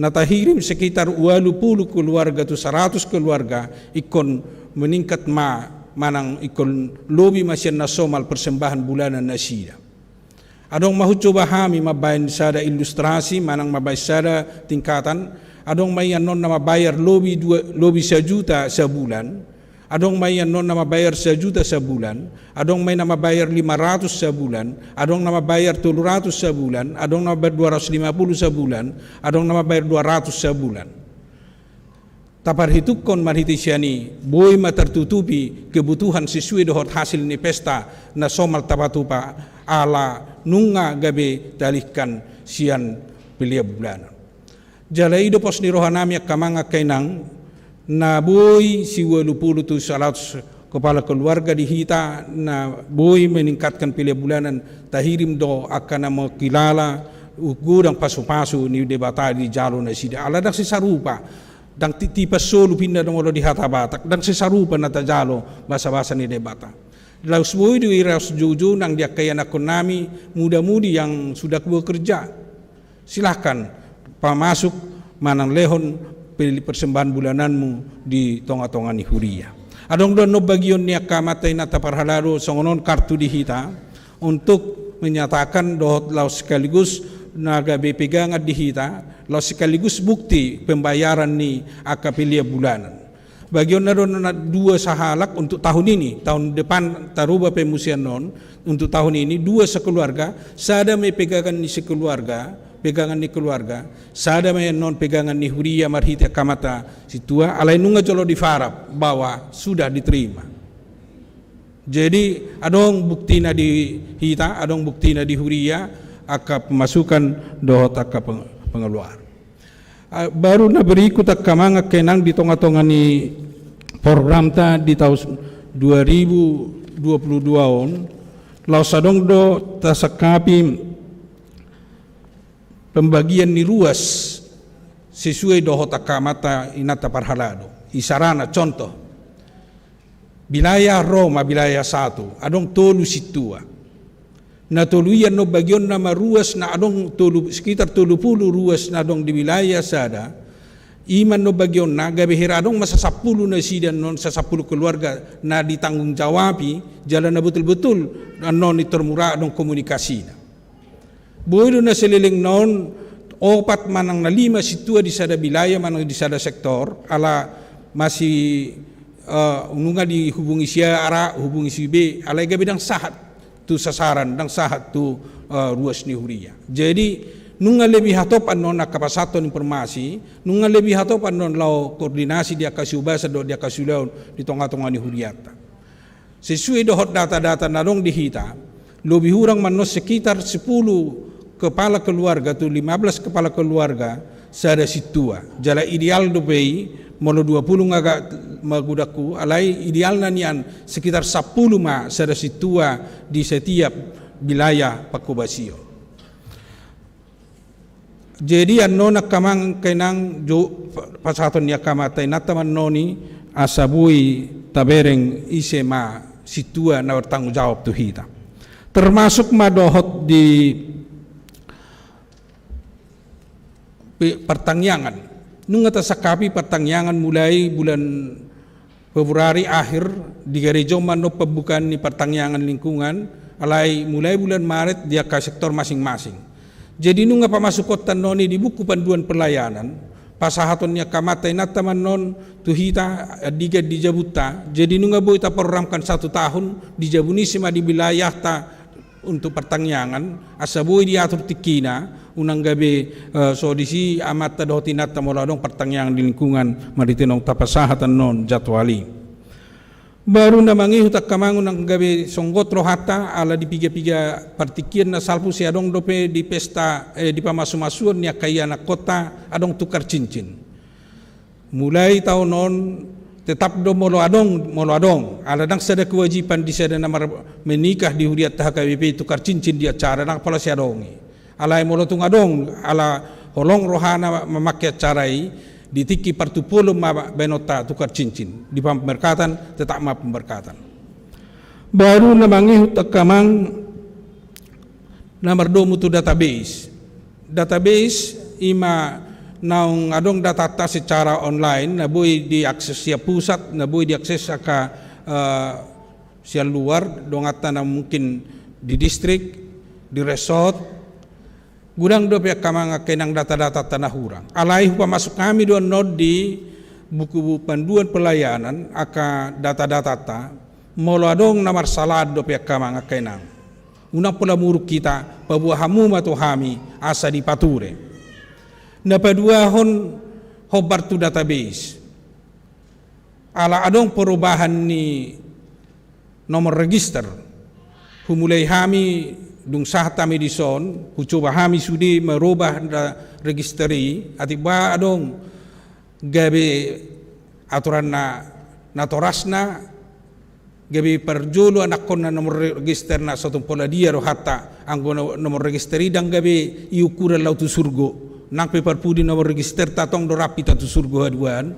natahirim sekitar 80 keluarga tu 100 keluarga ikon meningkat manang ikon lobi masyan na somal persembahan bulanan na siya. Adong mahu coba hami mabayan sada ilustrasi manang mabayar sada tingkatan adong may anon na mabayar lobi 1 juta sa bulan. Adong may anon na mabayar 1 juta sa bulan, adong may na mabayar 500 sa bulan, adong na mabayar 300 sa bulan, adong na mabayar 250 sa bulan, adong na mabayar 200 sa bulan. taparhitukon marhitisiani boy tertutupi kebutuhan sesuai dohot hasil ni pesta na somal tapatupa ala nunga gabe talihkan sian pilia bulan. Jalai do pos ni rohanami kamanga kainang na boy si 20 tu 100 kepala keluarga di hita na boy meningkatkan pilia bulanan tahirim do akan nama kilala gudang pasu-pasu ni debata di jalo na sida ala dak sesarupa dang tipa solo pinda dong di hata batak dang sesarupa na tajalo basa-basa ni debata laus boy di iras juju nang dia kaya nakonami muda-mudi yang sudah bekerja silahkan pamasuk manang lehon pilih persembahan bulananmu di tonga-tonga ni huria. Adong don no bagion niya kamatay na taparhalaro songonon kartu di hita untuk menyatakan dohot lau sekaligus naga pegangan di hita lau sekaligus bukti pembayaran ni akapilia bulanan. Bagion na don na 2 sahalak untuk tahun ini, tahun depan taruba pemusian non untuk tahun ini 2 sekeluarga, sada may pegangan ni sekeluarga pegangan ni keluarga, sada may non pegangan ni huria marhita kamata situa, alay nunga jolo di farap bahwa sudah diterima. Jadi adong bukti na di hita, adong bukti na di huria, aka pemasukan dohot aka pengeluar. Baru na berikut aka manga kenang di tonga-tonga ni program ta di tahun 2022 on, laos adong do tasakapi pembagian ni ruas sesuai dohot akamata inata parhalado. Isarana contoh, wilayah Roma wilayah 1 adong tolu situa. Na toluian no bagion nama ruas na adong sekitar 30 ruas na adong di wilayah sada. Iman no bagion na gabihira adong masa 10 na sidan non sa 10 keluarga na ditanggung jawabi jalan na betul-betul non itermura adong komunikasi na. Bodo na seliling non 4 manang na 5 situa di sada wilayah manang di sada sektor ala masih ununga dihubungi sia ara hubungi si B ala gabi dang sahat tu sasaran dang sahat tu ruas ni huria. Jadi nunga lebih hatopan non nakapasaton informasi nunga lebih hatopan non lau koordinasi dia kasih ubasa do dia kasih laun di tonga-tonga ni huriata. Sesuai dohot data-data nadong dihita lebih hurang manos sekitar 10 kepala keluarga tu 15 kepala keluarga sada situa. Jala ideal do bei molo 20 ngaga magudaku alai ideal nanian sekitar 10 ma sada situa di setiap wilayah Pakubasio. Jadi anno nakamang kainang jo pasaton niya kamatay nataman noni asabui tabereng isema situa na bertanggung jawab tu hita. Termasuk madohot di pertangyangan. Nung atasakapi pertangyangan mulai bulan Februari akhir di gereja mano pembukaan ni pertangyangan lingkungan alai mulai bulan Maret dia ke sektor masing-masing. Jadi nung pamasukot noni di buku panduan pelayanan pasahatonnya kamatay nataman non tuhita adiga di Jabuta. Jadi nung boy ta programkan 1 tahun di Jabunisima di wilayah ta untuk pertangyangan asaboy diatur tikina unang gabi so disi amat dotinat tamoladong pertangyangan di lingkungan maritinong tapasahatan non jadwali. Baru na mangihu tak kamangun ang gabi songgot rohata ala di piga-piga partikian na salpu si adong dope di pesta di pamasu-masuan niya kaya na kota adong tukar cincin. Mulai tahun non tetap do molo adong ala dang sada kewajiban di sada na menikah di huriat KBP tukar cincin di acara nang pala si adongi. Alai molo tung adong ala holong rohana memakai acarai ditiki partupolo ma benota tukar cincin di pemberkatan tetap ma pemberkatan. Baru namangi takamang nomor 2 mutu database ima naung adong data secara online na boy diakses sia pusat na boy diakses ka sia luar dongata na mungkin di distrik di resort gudang do pihak kamanga kenang data-data tanah hurang. Alai masuk kami do nod di buku panduan pelayanan aka data-data ta molo adong namar salad do pihak kamanga kenang. Unang pula muruk kita pabuah hamu matu hami asa di pature. Na paduahon hobar tu database. ala adong perubahan ni nomor register humulai hami dung sah tami dison hucoba hami sudi merubah registeri atiba adong gabe aturan na torasna gabi perjulu anak kona nomor register na satu pola dia ro hatta anggo nomor registeri dang gabi iukura lautu surgo nang pe perpudi nomor register tatong do rapi tatu surgo haduan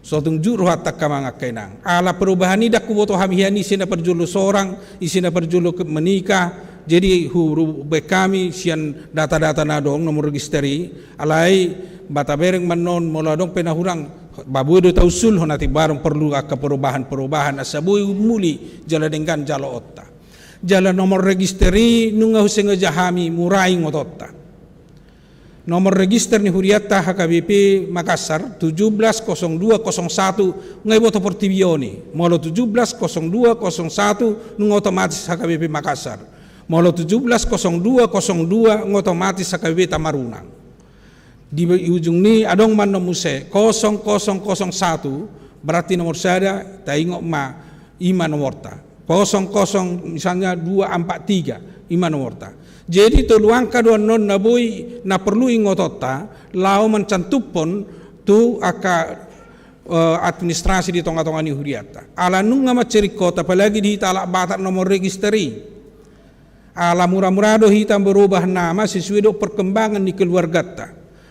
sotung juru hatta kamanga kenang ala perubahan ini dak kuboto hamiani isina perjulu seorang isina perjulu menikah jadi huru bekami sian data-data nadong nomor registeri alai bata bereng manon moladong penahurang babu do tausul honati barang perlu ke perubahan asabui muli jala dengan jala otta jala nomor registeri nunga husenga jahami murai ngototta nomor register ni Huriata HKBP Makassar 170201 ngai boto portibioni molo 170201 nunga otomatis HKBP Makassar molo 170202 ngotomatis HKBP Tamarunang di ujung ni adong man nomuse 0001 berarti nomor sada taingok ma ima nomorta 00 misalnya 243 ima nomorta jadi toluang kadua non nabui na perlu ingotota lau mencantupon tu aka administrasi di tonga-tonga ni Huriata ala nunga macerikota apalagi di talak batak nomor registeri ala murah-murado hitam berubah nama sesuai do perkembangan di keluarga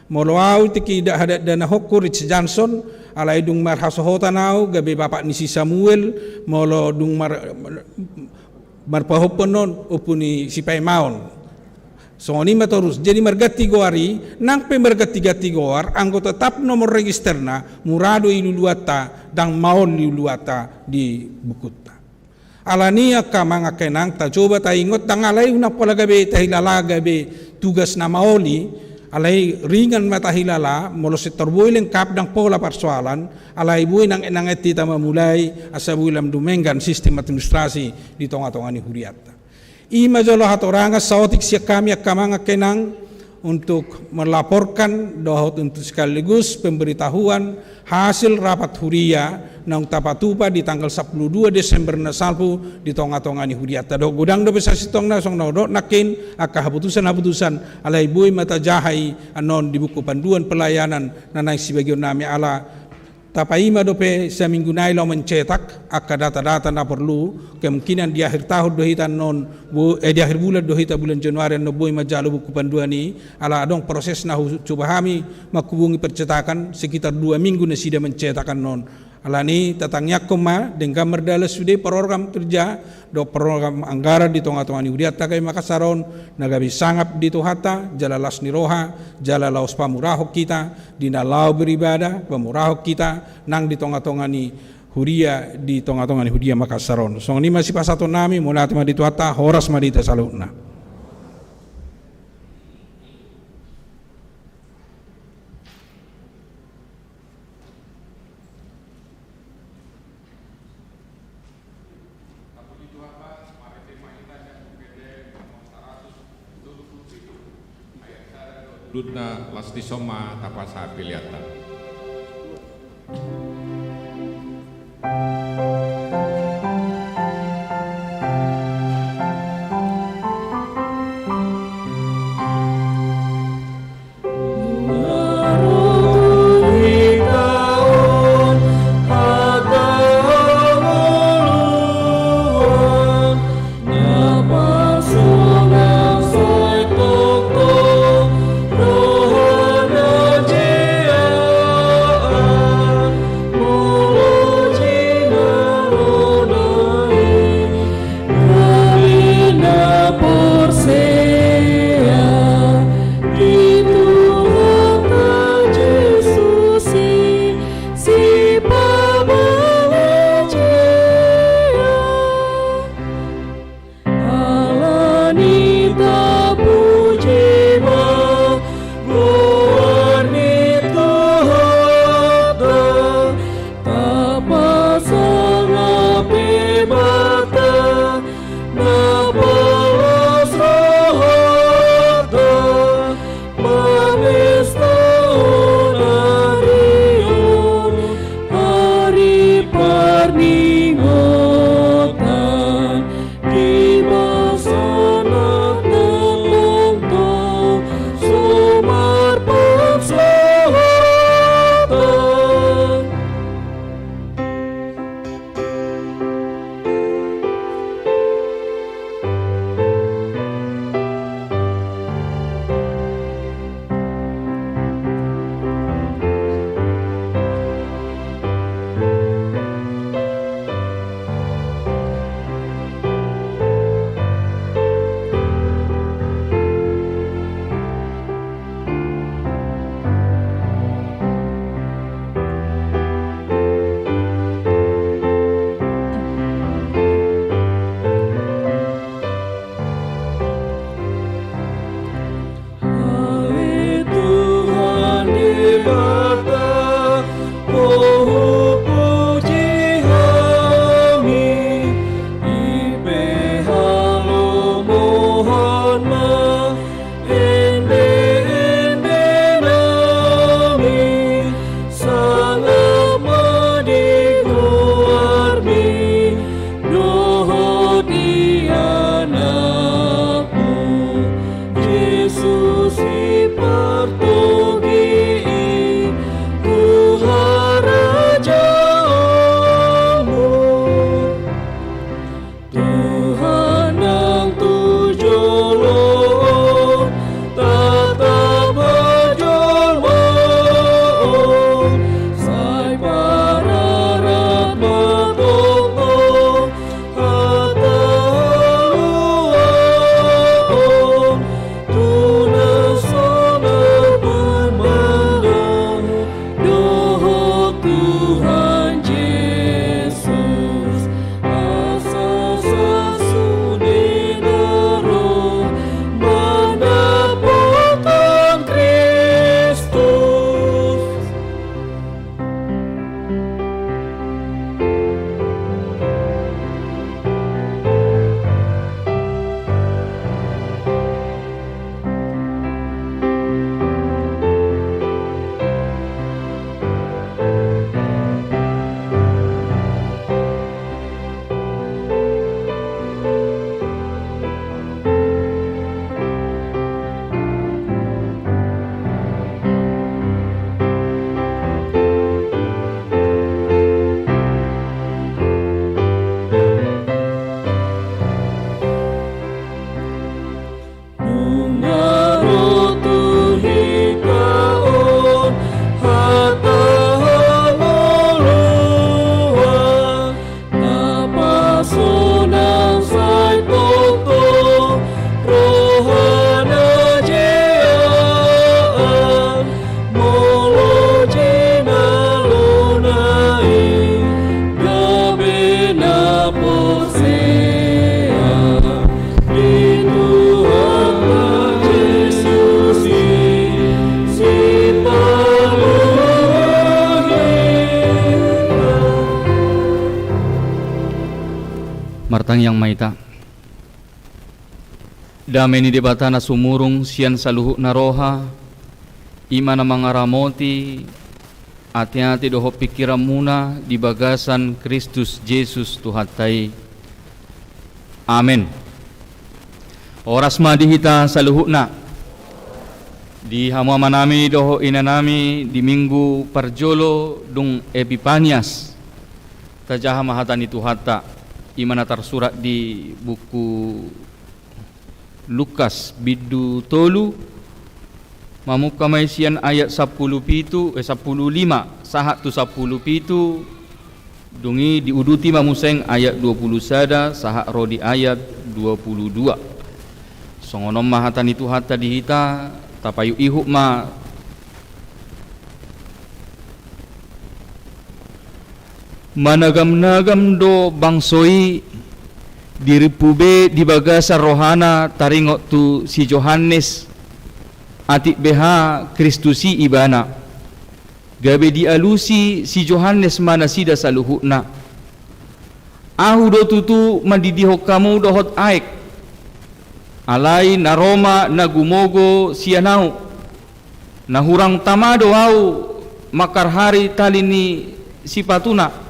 Moloau tiki dak hadat dana hokku Rich Johnson alai dung mar hasohota nau gabe bapak nisi Samuel molo dung mar pahoponon upuni sipai maon so ni matorus jadi margati goari nang pe margati goar anggo tetap nomor registerna murado iluluata dang maon iluluata di bukutta alania kamanga kenang ta coba ta ingot dang alai una pola gabe tahilala gabe tugas na maoli alai ringan mata hilala molo setor boiling kap dang pola persoalan alai bui nang enang eti tama mulai asabulam dumenggan sistem administrasi di tonga-tonga ni Huriata ima jolo hatoranga saotik sia kami akamanga kenang untuk melaporkan dohot untuk sekaligus pemberitahuan hasil rapat Huria nang tapatupa di tanggal 12 Desember na salpu di tonga-tonga ni Huriata do gudang do besa sitong na song do nakin aka haputusan alai bui mata jahai anon di buku panduan pelayanan nanai sebagian nami ala tapaima dope seminggu nai lo mencetak aka data-data na perlu kemungkinan di akhir tahun dohita non di akhir bulan dohita bulan Januari no bui majalu buku panduan ni ala adong proses na coba kami makubungi percetakan sekitar 2 minggu na sida mencetakan non ala ni tatangnya koma dengan merdala sudah program kerja do program anggaran di tonga-tonga ni Huriata kay Makassaron nagabi sangap di Tuhata jala las ni Roha jala laos pamurahok kita dina lau beribadah pamurahok kita nang di tonga-tonga ni Huria di tonga-tonga ni Huria Makassaron so ni masih pasato nami mulati ma di Tuhata horas ma di Tasaluna Dudna lasti soma tapasa piliatan. Yeah. Batang yang maita damai ni debata na sumurung sian saluhu na roha ima na mga ramoti ati-ati doho pikiran muna di bagasan Kristus Jesus Tuhatay. Amen. Oras madihita saluhu na di hamama nami doho ina nami di minggu parjolo dung Epipanias tajaha mahatan itu hatta imana tersurat di buku Lukas bidu tolu mamuk kamaisian ayat 15 sahat tu 17 dungi diuduti mamuseng ayat 20 sada sahat rodi ayat 22 songonom mahatan itu hatta dihita tapayu ihuk ma managam-nagam do bangsoi diripube di bagasa rohana taringot tu si Johannes atik beha Kristusi ibana gabe dialusi si Johannes mana sida saluhukna ahu do tutu mandidiho kamu dohot aek alai naroma nagumogo sianau nahurang tamado au makar hari talini sipatuna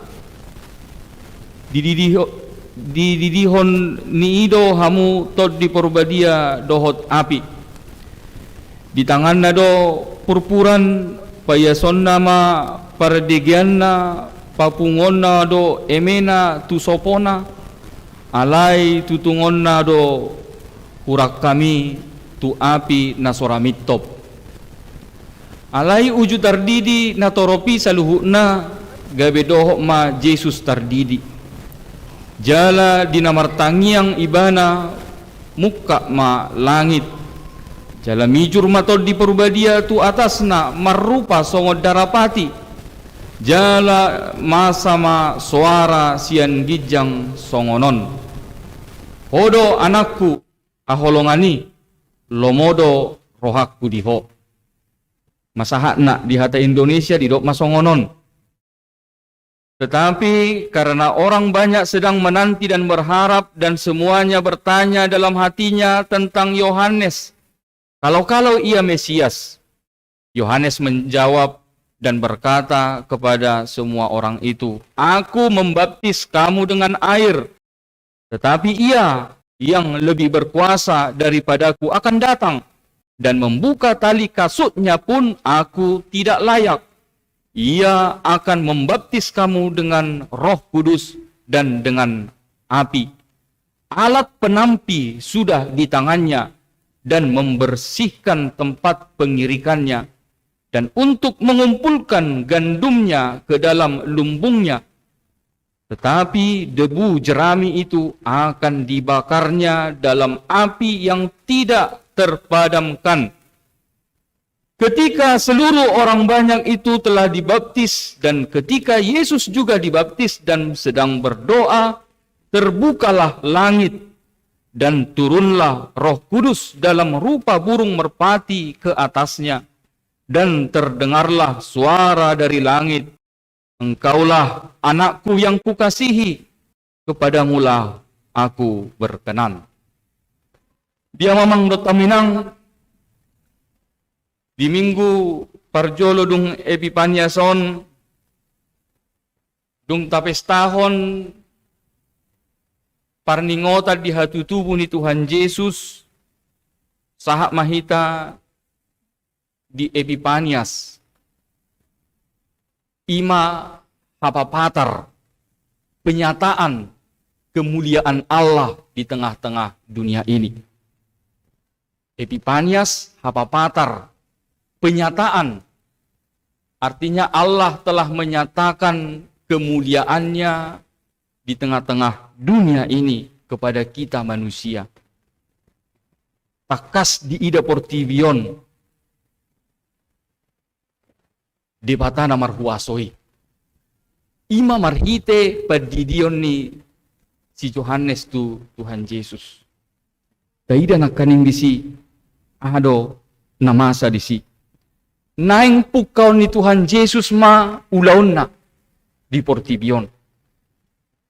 dididihon ni ido hamu tod di porbadia dohot api di tangan na do purpuran payason nama pardegian na papungon na do emena tu sopona alai tutungon na do hurak kami tu api na soramitop alai uju tardidi na toropi saluhukna gabe doho ma Jesus tardidi jala dinamartangiang ibana muka ma langit jala mijur matod di perbadia tu atasna marupa songod darapati jala masama suara sian gijang songonon hodo anakku aholongani lomodo rohakku diho masahakna di hata Indonesia di dok masongonon. Tetapi karena orang banyak sedang menanti dan berharap dan semuanya bertanya dalam hatinya tentang Yohanes, kalau ia Mesias, Yohanes menjawab dan berkata kepada semua orang itu, aku membaptis kamu dengan air, tetapi ia yang lebih berkuasa daripadaku akan datang, dan membuka tali kasutnya pun aku tidak layak. Ia akan membaptis kamu dengan Roh Kudus dan dengan api. Alat penampi sudah di tangannya dan membersihkan tempat pengirikannya dan untuk mengumpulkan gandumnya ke dalam lumbungnya. Tetapi debu jerami itu akan dibakarnya dalam api yang tidak terpadamkan. Ketika seluruh orang banyak itu telah dibaptis dan ketika Yesus juga dibaptis dan sedang berdoa, terbukalah langit dan turunlah Roh Kudus dalam rupa burung merpati ke atasnya dan terdengarlah suara dari langit, engkaulah anakku yang kukasihi, kepadamulah aku berkenan. Dia mamang dota minang di minggu parjolo dung Epipaniason dung tapestahon parningota di hatu tubuh ni Tuhan Yesus sahak mahita di Epipanias ima hapapatar penyataan kemuliaan Allah di tengah-tengah dunia ini. Epipanias hapapatar penyataan, artinya Allah telah menyatakan kemuliaannya di tengah-tengah dunia ini kepada kita manusia. Takas di ida portivion, debatana marhuasoi. Ima marhite padidion ni si Johannes tu Tuhan Yesus. Daida nakaning disi, ado namasa disi. Naing pukaw ni Tuhan Yesus ma ulaon na di portibion.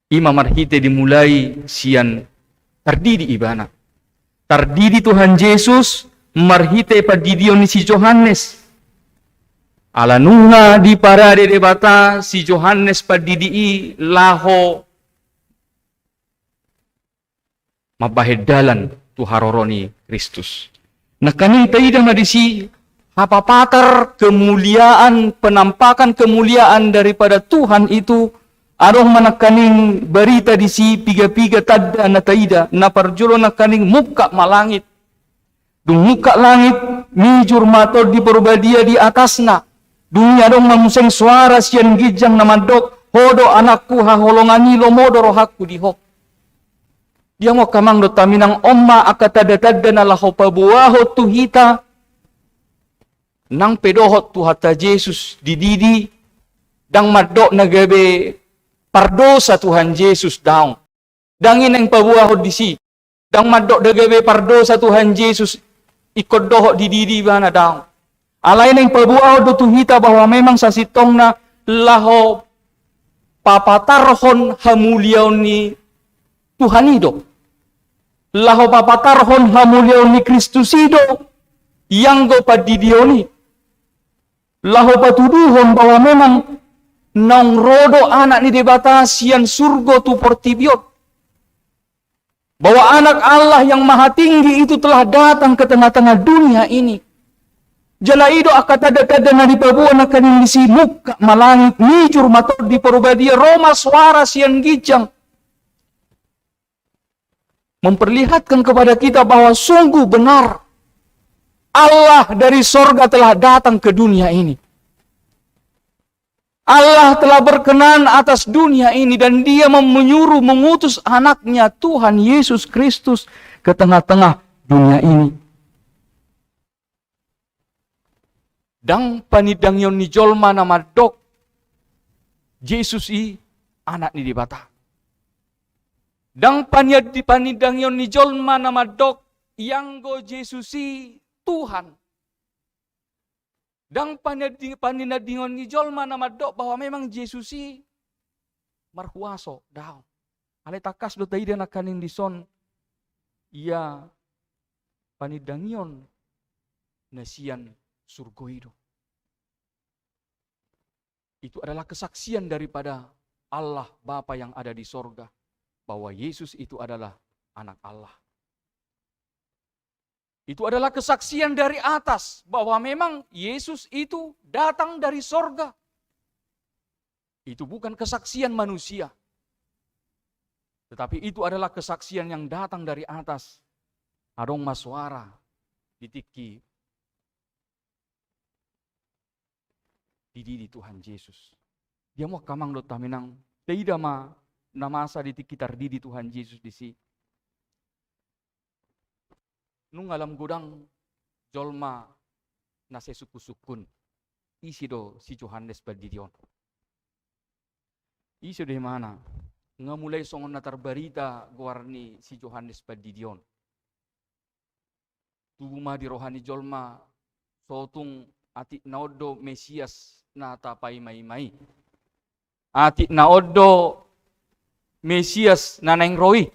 Ima marhite dimulai sian tardidi ibana. Tardidi Tuhan Yesus marhite padidion ni si Johannes. Alanunga di parade de bata si Johannes padidii laho mabahedalan tu haroroni Kristus. Nah kaning taida madisi hapapatar kemuliaan, penampakan kemuliaan daripada Tuhan itu arong manakaning berita disi piga-piga tadda na taida na parjulo na kaning muka malangit. Dung muka langit mijur matod di perbadia di atasna. Dunia dong mamuseng suara sian gijang namadok hodo anakku haholongani lomodo rohaku dihok. Dia mau kamang do taminang omma akatada-tada na laho pabuaho tuhita nang pedohot tu hata Yesus dididi dang madok nagabe pardosa Tuhan Yesus daong. Dangin ang pabuaho disi dang madok nagabe pardosa Tuhan Yesus ikod dohot dididi bana daong. Alay ng pabuaw do tuhita bahwa memang sa sitong na laho papatarhon hamuliaw ni Tuhanido. Laho papatarhon hamuliaw ni Kristusido yang go padidioni. Laho patuduhon bahwa memang nang rodo anak ni debata sian surgo tu portibiot. Bahwa anak Allah yang maha tinggi itu telah datang ke tengah-tengah dunia ini. Jalaido akatada-tada na di pabuan na kanin si muka malangit mijur matod di perubadia Roma suara sian gijang. Memperlihatkan kepada kita bahwa sungguh benar Allah dari sorga telah datang ke dunia ini. Allah telah berkenan atas dunia ini dan dia menyuruh mengutus anaknya Tuhan Yesus Kristus ke tengah-tengah dunia ini. Dang panidangyon ni jolma na madok Yesus i anak ni dibata. Dang panidangyon ni jolma na madok yanggo Yesus i Tuhan. Dang paninadingon ni jolma na madok bahwa memang Yesus i marhuaso daw. Ale takas do taida na kaning dison ia panidangyon na sian surgoido. Itu adalah kesaksian daripada Allah Bapa yang ada di sorga bahwa Yesus itu adalah anak Allah. Itu adalah kesaksian dari atas bahwa memang Yesus itu datang dari sorga. Itu bukan kesaksian manusia. Tetapi itu adalah kesaksian yang datang dari atas. Adong masuara ditiki di Tuhan Yesus. Dia mau kamang do taminang tidak ma namasa ditikitar di Tuhan Yesus di si. Nung alam gudang jolma nase suku-sukun. Isi do si Johannes Badidion. Isi do mana? Nga mulai songon na terberita guarni si Johannes Badidion. Tuma di rohani jolma sotung ati naodo Mesias na tapay may-may. Ati naodo Mesias na naing roy.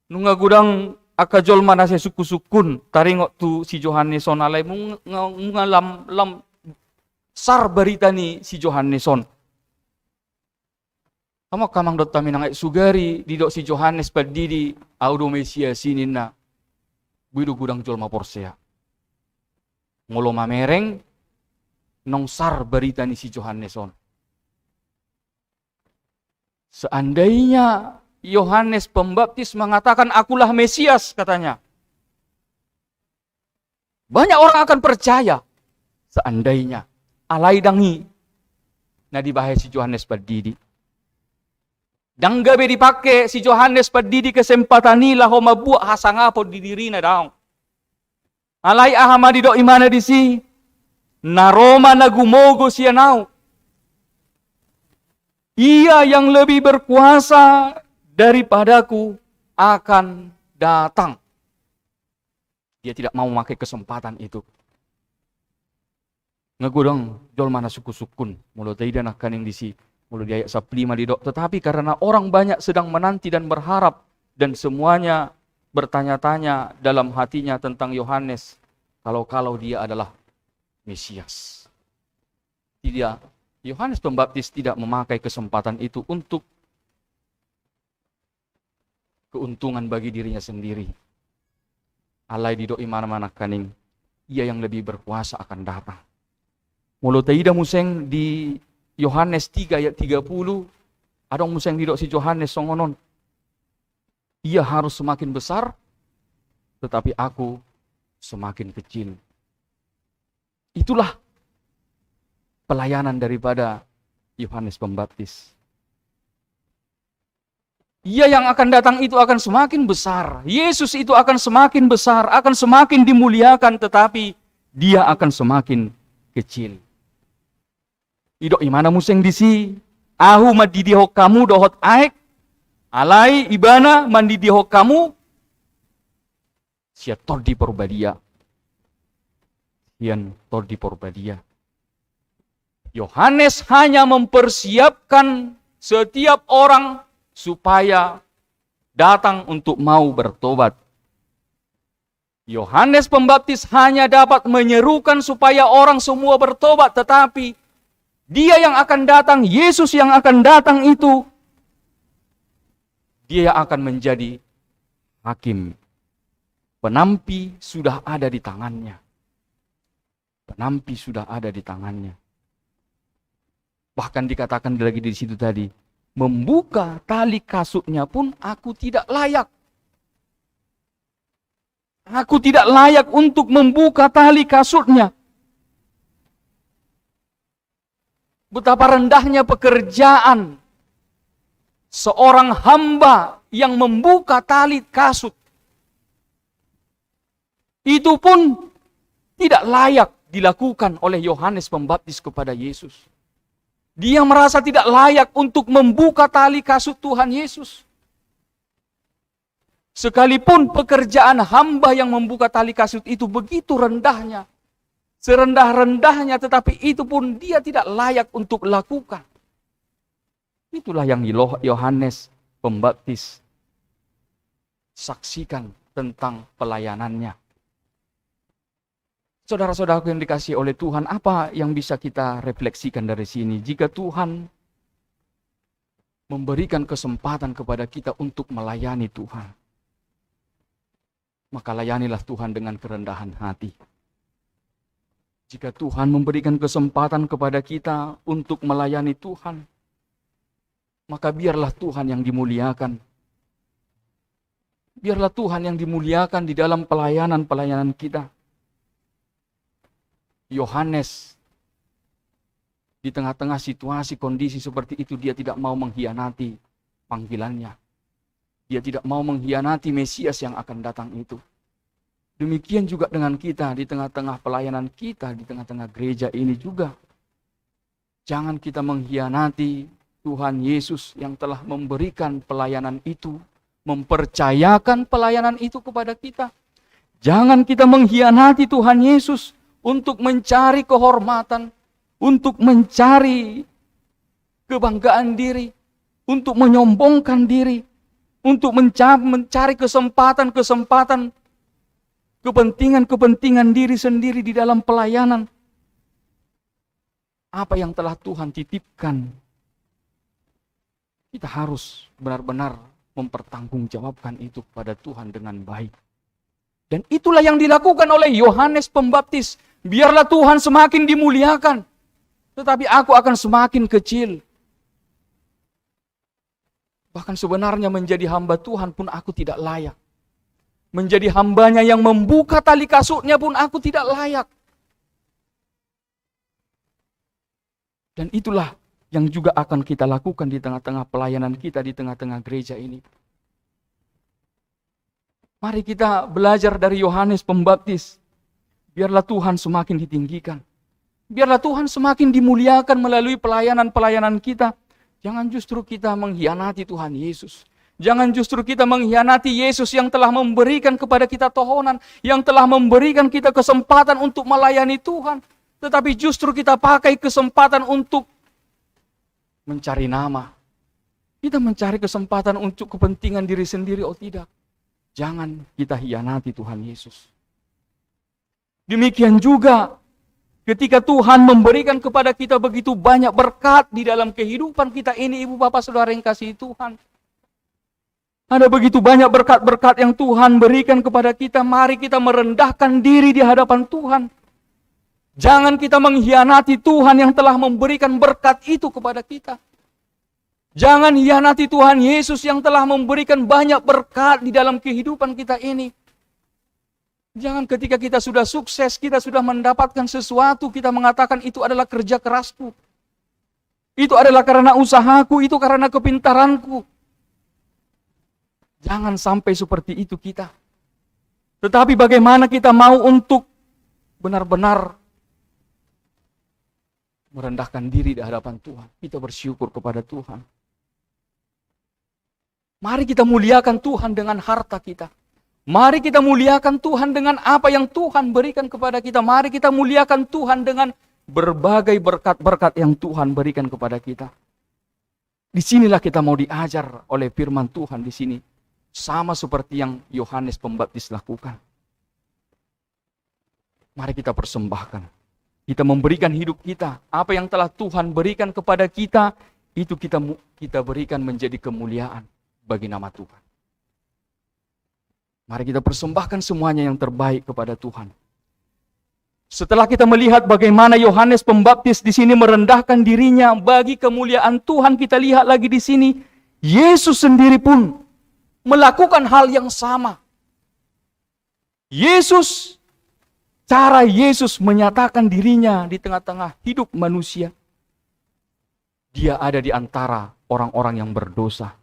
Nung agudang akajolma na siya suku-sukun, taringot tu si Johanneson alay mga lam sar berita ni si Johanneson. Kamu kamang dot kami nangay sugari di dok si Johannes padidi audo Mesias sinin na buido gudang jolma porsea. Ngolo mamereng nong sar berita ni si Johanneson. Seandainya Yohanes Pembaptis mengatakan akulah Mesias katanya. Banyak orang akan percaya. Seandainya alai dangi na dibahas si Johannes Padidi. Danggabe dipake si Johannes Padidi kesempatan nila ho mabuak hasangapo di diri na daong. Alai ahamadi do imana di si na Roma na gumogo siya now. Ia yang lebih berkuasa daripadaku akan datang. Dia tidak mau memakai kesempatan itu. Ngagudang jol mana suku-sukun. Mulo taida nak kaning disi Mulai di ayat 15 di dok. Tetapi karena orang banyak sedang menanti dan berharap, dan semuanya bertanya-tanya dalam hatinya tentang Yohanes, kalau dia adalah Mesias. Tidak, Yohanes Pembaptis tidak memakai kesempatan itu untuk keuntungan bagi dirinya sendiri. Alai di doi mana-mana kaning, ia yang lebih berkuasa akan datang. Mulu taida museng di Yohanes 3 ayat 30, adong museng di dok si Yohanes songonon. Ia harus semakin besar, tetapi aku semakin kecil. Itulah pelayanan daripada Yohanes Pembaptis. Ia yang akan datang itu akan semakin besar. Yesus itu akan semakin besar, akan semakin dimuliakan, tetapi dia akan semakin kecil. Idok imana museng disi, ahu madidihok kamu dohot aek, alai ibana mandidihok kamu, sia tordi porbadia. Sian tordi porbadia. Yohanes hanya mempersiapkan setiap orang supaya datang untuk mau bertobat. Yohanes Pembaptis hanya dapat menyerukan supaya orang semua bertobat, tetapi dia yang akan datang, Yesus yang akan datang itu, dia akan menjadi hakim. Penampi sudah ada di tangannya. Penampi sudah ada di tangannya. Bahkan dikatakan lagi di situ tadi, membuka tali kasutnya pun aku tidak layak. Aku tidak layak untuk membuka tali kasutnya. Betapa rendahnya pekerjaan seorang hamba yang membuka tali kasut. Itu pun tidak layak dilakukan oleh Yohanes Pembaptis kepada Yesus. Dia merasa tidak layak untuk membuka tali kasut Tuhan Yesus. Sekalipun pekerjaan hamba yang membuka tali kasut itu begitu rendahnya, serendah-rendahnya, tetapi itu pun dia tidak layak untuk lakukan. Itulah yang Yohanes Pembaptis saksikan tentang pelayanannya. Saudara-saudaraku yang dikasihi oleh Tuhan, apa yang bisa kita refleksikan dari sini? Jika Tuhan memberikan kesempatan kepada kita untuk melayani Tuhan, maka layanilah Tuhan dengan kerendahan hati. Jika Tuhan memberikan kesempatan kepada kita untuk melayani Tuhan, maka biarlah Tuhan yang dimuliakan. Biarlah Tuhan yang dimuliakan di dalam pelayanan-pelayanan kita. Yohanes di tengah-tengah situasi kondisi seperti itu, dia tidak mau mengkhianati panggilannya. Dia tidak mau mengkhianati Mesias yang akan datang itu. Demikian juga dengan kita di tengah-tengah pelayanan kita, di tengah-tengah gereja ini juga. Jangan kita mengkhianati Tuhan Yesus yang telah memberikan pelayanan itu, mempercayakan pelayanan itu kepada kita. Jangan kita mengkhianati Tuhan Yesus untuk mencari kehormatan, untuk mencari kebanggaan diri, untuk menyombongkan diri, untuk mencari kesempatan-kesempatan, kepentingan-kepentingan diri sendiri di dalam pelayanan. Apa yang telah Tuhan titipkan, kita harus benar-benar mempertanggungjawabkan itu kepada Tuhan dengan baik. Dan itulah yang dilakukan oleh Yohanes Pembaptis. Biarlah Tuhan semakin dimuliakan, tetapi aku akan semakin kecil. Bahkan sebenarnya menjadi hamba Tuhan pun aku tidak layak. Menjadi hambanya yang membuka tali kasutnya pun aku tidak layak. Dan itulah yang juga akan kita lakukan di tengah-tengah pelayanan kita, di tengah-tengah gereja ini. Mari kita belajar dari Yohanes Pembaptis. Biarlah Tuhan semakin ditinggikan. Biarlah Tuhan semakin dimuliakan melalui pelayanan-pelayanan kita. Jangan justru kita mengkhianati Tuhan Yesus. Jangan justru kita mengkhianati Yesus yang telah memberikan kepada kita tohonan, yang telah memberikan kita kesempatan untuk melayani Tuhan. Tetapi justru kita pakai kesempatan untuk mencari nama. Kita mencari kesempatan untuk kepentingan diri sendiri, oh tidak. Jangan kita hianati Tuhan Yesus. Demikian juga ketika Tuhan memberikan kepada kita begitu banyak berkat di dalam kehidupan kita ini, ibu bapak saudara yang kasih Tuhan. Ada begitu banyak berkat-berkat yang Tuhan berikan kepada kita. Mari kita merendahkan diri di hadapan Tuhan. Jangan kita mengkhianati Tuhan yang telah memberikan berkat itu kepada kita. Jangan hianati Tuhan Yesus yang telah memberikan banyak berkat di dalam kehidupan kita ini. Jangan ketika kita sudah sukses, kita sudah mendapatkan sesuatu, kita mengatakan itu adalah kerja kerasku. Itu adalah karena usahaku, itu karena kepintaranku. Jangan sampai seperti itu kita. Tetapi bagaimana kita mau untuk benar-benar merendahkan diri di hadapan Tuhan. Kita bersyukur kepada Tuhan. Mari kita muliakan Tuhan dengan harta kita. Mari kita muliakan Tuhan dengan apa yang Tuhan berikan kepada kita. Mari kita muliakan Tuhan dengan berbagai berkat-berkat yang Tuhan berikan kepada kita. Disinilah kita mau diajar oleh firman Tuhan di sini. Sama seperti yang Yohanes Pembaptis lakukan. Mari kita persembahkan. Kita memberikan hidup kita. Apa yang telah Tuhan berikan kepada kita, itu kita berikan menjadi kemuliaan bagi nama Tuhan. Mari kita persembahkan semuanya yang terbaik kepada Tuhan. Setelah kita melihat bagaimana Yohanes Pembaptis di sini merendahkan dirinya bagi kemuliaan Tuhan, kita lihat lagi di sini Yesus sendiri pun melakukan hal yang sama. Cara Yesus menyatakan dirinya di tengah-tengah hidup manusia. Dia ada di antara orang-orang yang berdosa.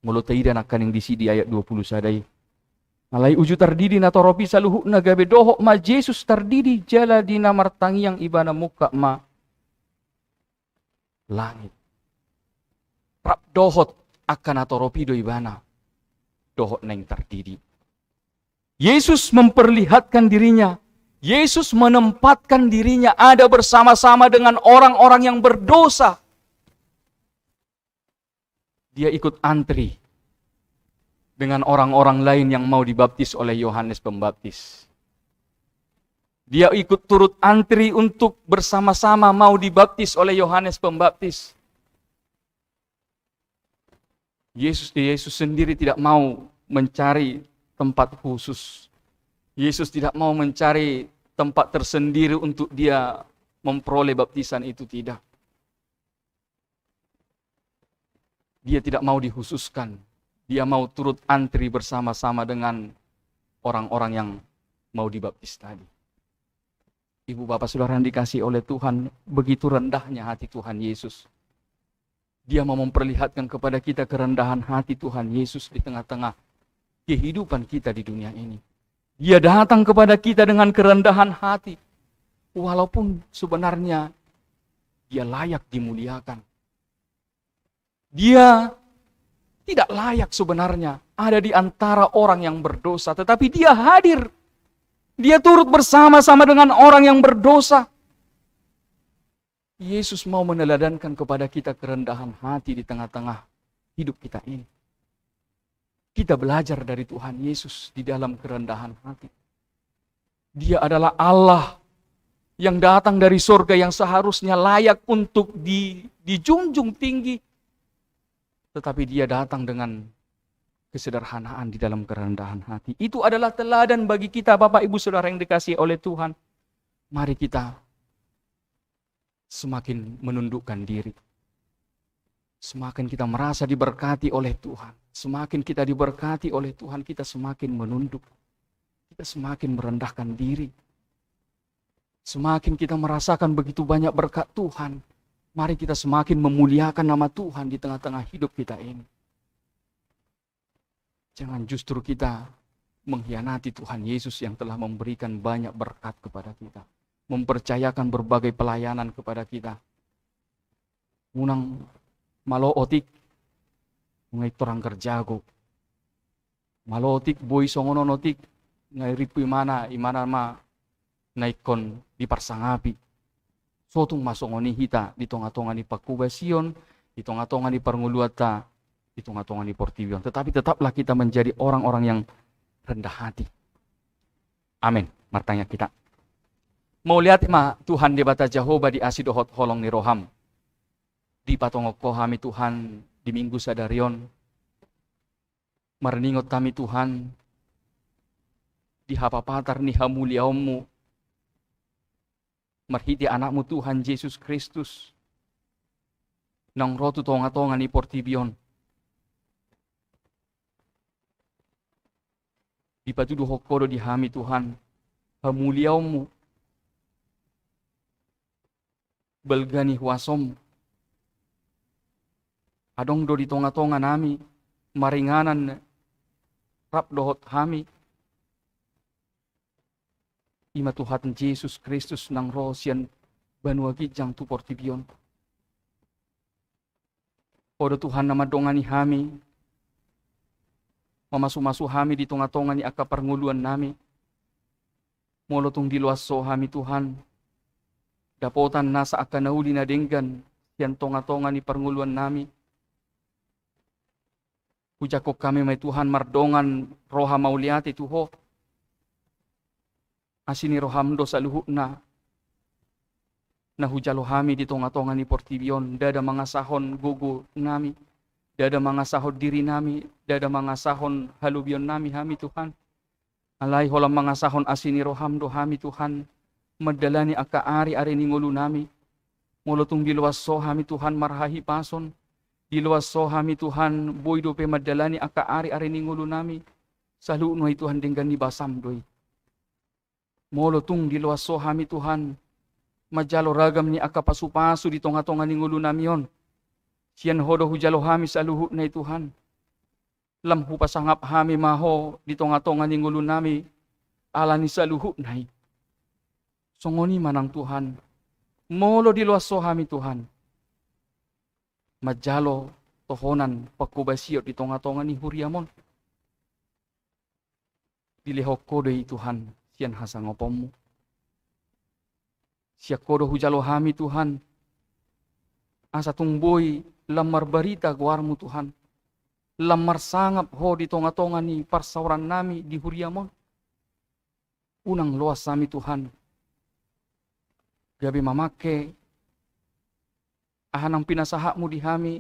Mulut tidak akan yang disi di ayat 20 sadai. Malai uju terdidi na toropi saluhu na gabe dohok ma Yesus terdidi jala di namartangi yang ibana muka ma langit. Rap dohot akan atoropi do ibana. Dohok na yang terdidi. Yesus memperlihatkan dirinya. Yesus menempatkan dirinya ada bersama-sama dengan orang-orang yang berdosa. Dia ikut antri dengan orang-orang lain yang mau dibaptis oleh Yohanes Pembaptis. Dia ikut turut antri untuk bersama-sama mau dibaptis oleh Yohanes Pembaptis. Yesus sendiri tidak mau mencari tempat khusus. Yesus tidak mau mencari tempat tersendiri untuk dia memperoleh baptisan itu, tidak. Dia tidak mau dikhususkan. Dia mau turut antri bersama-sama dengan orang-orang yang mau dibaptis tadi. Ibu bapak saudara yang dikasihi oleh Tuhan, begitu rendahnya hati Tuhan Yesus. Dia mau memperlihatkan kepada kita kerendahan hati Tuhan Yesus di tengah-tengah kehidupan kita di dunia ini. Dia datang kepada kita dengan kerendahan hati. Walaupun sebenarnya dia layak dimuliakan. Dia tidak layak sebenarnya ada di antara orang yang berdosa. Tetapi dia hadir. Dia turut bersama-sama dengan orang yang berdosa. Yesus mau meneladankan kepada kita kerendahan hati di tengah-tengah hidup kita ini. Kita belajar dari Tuhan Yesus di dalam kerendahan hati. Dia adalah Allah yang datang dari surga yang seharusnya layak untuk dijunjung tinggi. Tetapi dia datang dengan kesederhanaan di dalam kerendahan hati. Itu adalah teladan bagi kita Bapak Ibu Saudara yang dikasihi oleh Tuhan. Mari kita semakin menundukkan diri. Semakin kita merasa diberkati oleh Tuhan. Semakin kita diberkati oleh Tuhan, kita semakin menunduk. Kita semakin merendahkan diri. Semakin kita merasakan begitu banyak berkat Tuhan, mari kita semakin memuliakan nama Tuhan di tengah-tengah hidup kita ini. Jangan justru kita mengkhianati Tuhan Yesus yang telah memberikan banyak berkat kepada kita. Mempercayakan berbagai pelayanan kepada kita. Munang malootik ngai torang kerjago. Malootik boy songononotik ngai ripu imana ma naikon di parsangapi. Sotung masongoni hita di tonga-tonga ni pakubasion, di tonga-tonga ni parnguluata, di tonga-tonga ni portibion. Tetapi tetaplah kita menjadi orang-orang yang rendah hati. Amin. Martanya kita. Mau lihat ma Tuhan di bata Jehovah di asidohot holong ni roham. Di patongok kohami Tuhan di minggu sadarion. Marningot kami Tuhan. Di hapapatar ni hamuliaummu. Marhiti anakmu Tuhan Yesus Kristus. Nang rotu tonga-tonga ni portibion. Di patuduh hokodo di hami Tuhan. Hamuliaummu. Belgani huasom. Adong do di tonga-tonga nami. Maringanan. Rap dohot hami. Ima Tuhan Yesus Kristus nang rosian banua gijang tu portibion. Odo Tuhan nama dongani hami. Mamasu-masu hami di tonga-tonga ni aka pernguluan nami. Molotung di luas so hami Tuhan. Dapotan nasa aka nauli na denggan. Yan tonga-tonga ni pernguluan nami. Hujakok kami may Tuhan mardongan roha mauliati tuho. Asini rohamdo sa luhut na hujalo hami di tonga-tonga ni portibion. Dada mga sahon gugu nami. Dada mga sahon diri nami. Dada mga sahon halubion nami hami Tuhan. Alay holang mga sahon asini rohamdo hami Tuhan. Madalani aka ari ni ngulu nami. Molotong diluwas so hami Tuhan marhahi pason. Diluwas so hami Tuhan boydo pe madalani aka ari ni ngulu nami. Saluno ay Tuhan denggan ni basam doy. Molotong diluwas so hami Tuhan. Majalo ragam ni aka pasu-pasu di tonga-tonga ni ngulu nami yon. Siyan hodo hujalo hami sa luhut na Tuhan. Lam hupasangap hami maho di tonga-tonga ni ngulu nami. Ala ni sa luhut na songoni manang Tuhan. Molo diluwas so hami Tuhan. Majalo tohonan pakubasiyot di tonga-tonga ni huriamon. Dilihok kodoi Tuhan. Siyan hasangopommu. Siya kodo hujalo hami Tuhan. Asa tungboy lamar barita guarmu Tuhan. Lamar sangap ho di tonga-tonga ni parsauran nami di huriamon. Unang luas sami Tuhan. Gabi mamake. Ahanang pinasahakmu di hami.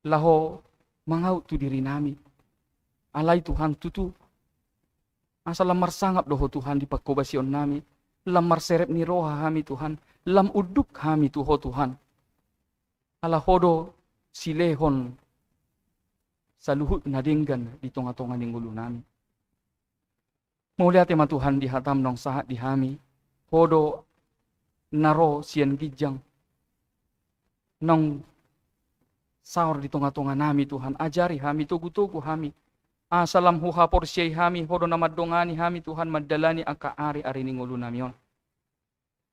Laho mangaut tu diri nami. Alay Tuhan tutu. Asa lamar sangap doho Tuhan di pakobasion nami. Lamar serep ni roha hami Tuhan. Lam uduk hami tuho Tuhan. Ala hodo silehon saluhut nadinggan di tonga-tonga ning ulu nami. Mauliat ema Tuhan di hatam nong sahat di hami. Hodo naro sian gijang. Nong saur di tonga-tonga nami Tuhan. Ajari hami tugu-tugu hami. Asalam huha porsyai hami, hodo na madongani hami Tuhan, madalani aka ari ning ulu nami yon.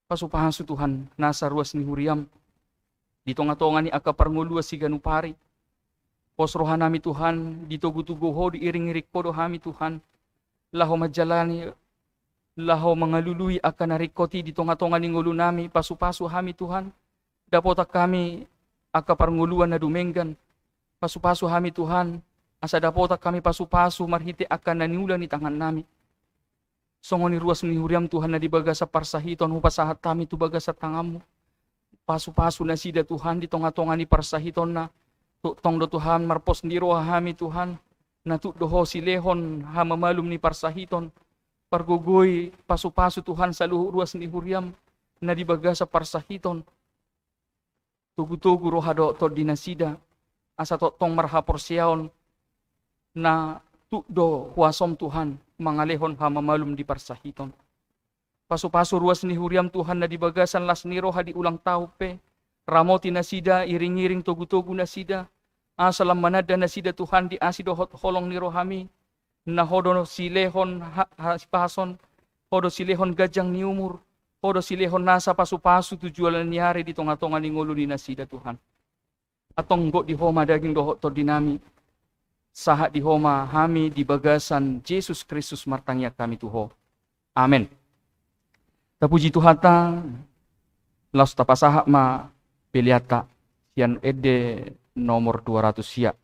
Pasupahansu Tuhan, nasa ruas ni huriam. Di tonga-tonga ni aka parngulua si ganupari. Posrohan nami Tuhan, di tugu-tugu ho, di iring-irik podo hami Tuhan. Laho majalani, laho mangalului aka narikoti di tonga-tonga ning ulu nami, pasu-pasu hami Tuhan. Dapotak kami aka parnguluan na dumenggan. Pasu-pasu hami Tuhan. Asa dapotak kami pasu-pasu marhiti akan naniulan ni tangan nami. Songoni ruas ni huriam Tuhan na dibaga sa parsahiton hupasahat kami tu baga sa tangamu. Pasu-pasu na sida Tuhan di tonga-tonga ni parsahiton na tong do Tuhan marpos ndiro hami Tuhan na doho silehon hamamalum ni parsahiton. Pargugoy pasu-pasu Tuhan sa ruas ni huriam na dibaga sa parsahiton. Tugu-tugu rohado to dinasida asa to tong marhaporsiaon na do huasom Tuhan mangalehon hamamalum di parsahiton. Pasu-pasu ruas ni huriam Tuhan na dibagasan las niro hadi ulang taupe. Ramoti na sida, iring-iring tugu-tugu na sida. Asalam manada na sida Tuhan di asido holong niro hami. Na hodo silehon haspason. Hodo silehon gajang ni umur. Hodo silehon nasa pasu-pasu tujualan niyari di tonga-tonga ni ngulu ni nasida Tuhan. Atong go di homa daging doho to dinami. Sahat di homa hami di bagasan Yesus Kristus martangya kami tuho. Amin. Tapuji Tuhata, las tapasahak ma piliata sian ede nomor 200 sia.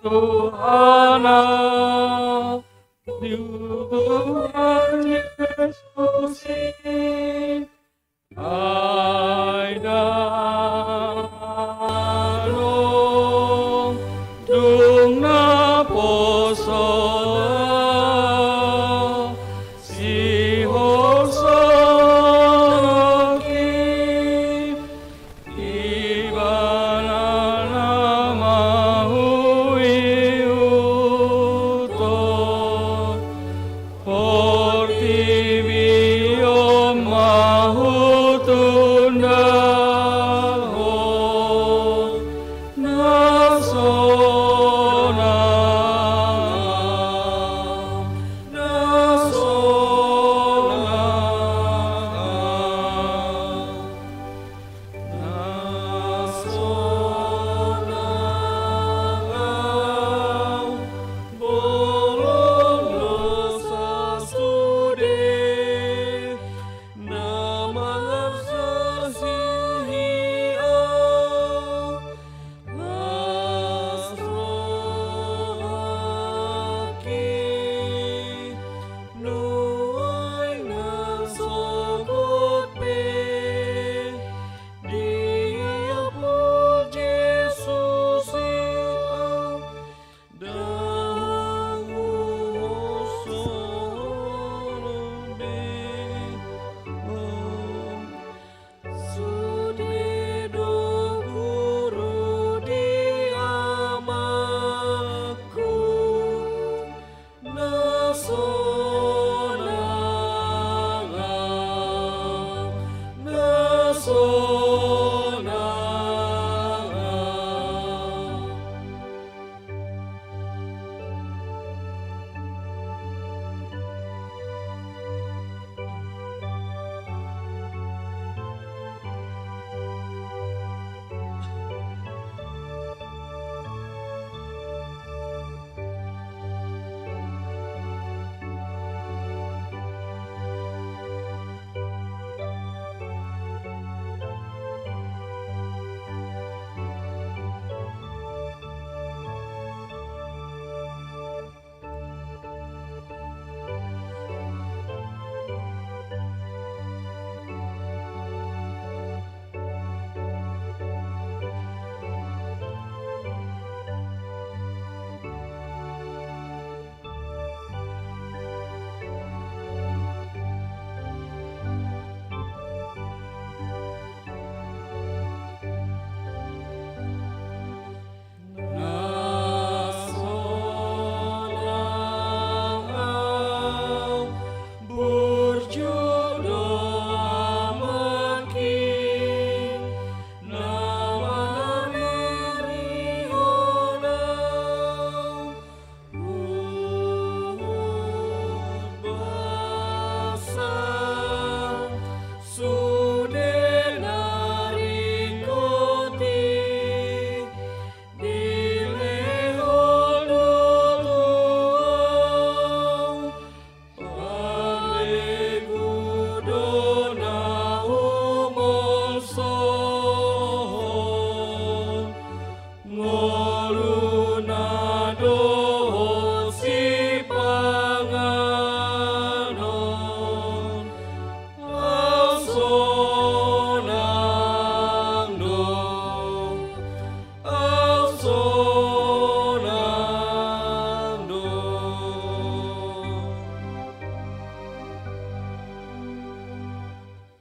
Martuhana, Tuhan Yesus Aidano, dung na poso, si hosoki, ibanana mahui uton, portibio mahutunda ho, nasona,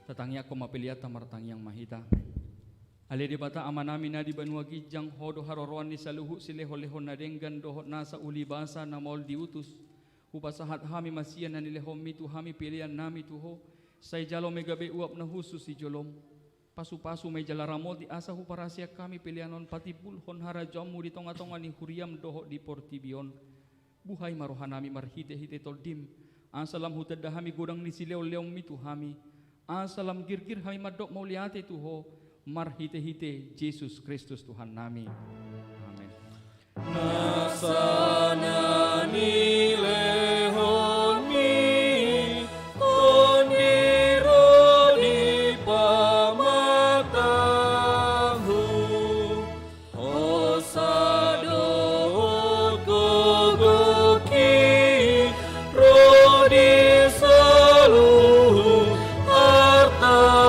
Tatangya ko mapiliata martang yang mahita. Ale di bata amanami na di banua gijang hodo haroroan ni saluhu sileho-leho na denggan dohot nasa uli basa na maul diutus. Upasahat hami masian na nilehom mitu hami pilihan nami tuho. Saya jalo megabe uap na husus si jolom. Pasu-pasu may jala ramol di asa huparasia kami pilihanon patibul hon harajamu di tonga-tonga ni huriam doho di portibion. Buhay marohanami marhite-hite toldim. Asalam hutad dahami godang ni silew-lew mitu hami. Asalam gir-gir hami madok mauliate tuho. Marhite-hite Jesus Kristus Tuhan nami. Amin. Nasana ni lehon mi kondiro di pamatahu osado gogoki rodi seluruh hartaku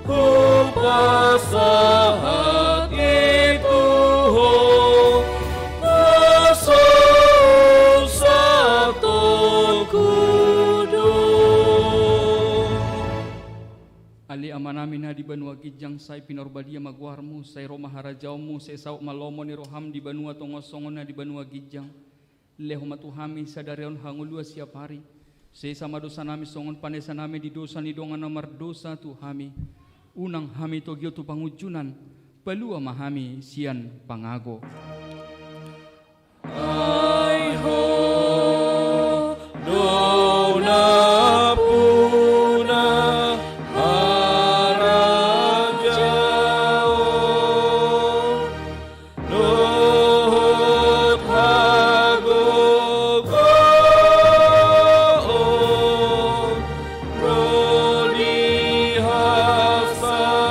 upasahat itu Ali amanami na di banua gijang say pinorbadia magwarmu say roma harajaumu say sauk malomo ni roham di banua tongosongon na di banua gijang leho matuhami sadarion hangulua siap hari say sama dosa nami songon panesa nami di dosa ni dongan nomor dosa tu hami unang hami togio tu pangujunan pelua mahami sian pangago. Ai ho dona puna harajao dohot hagogo rodi hasangapon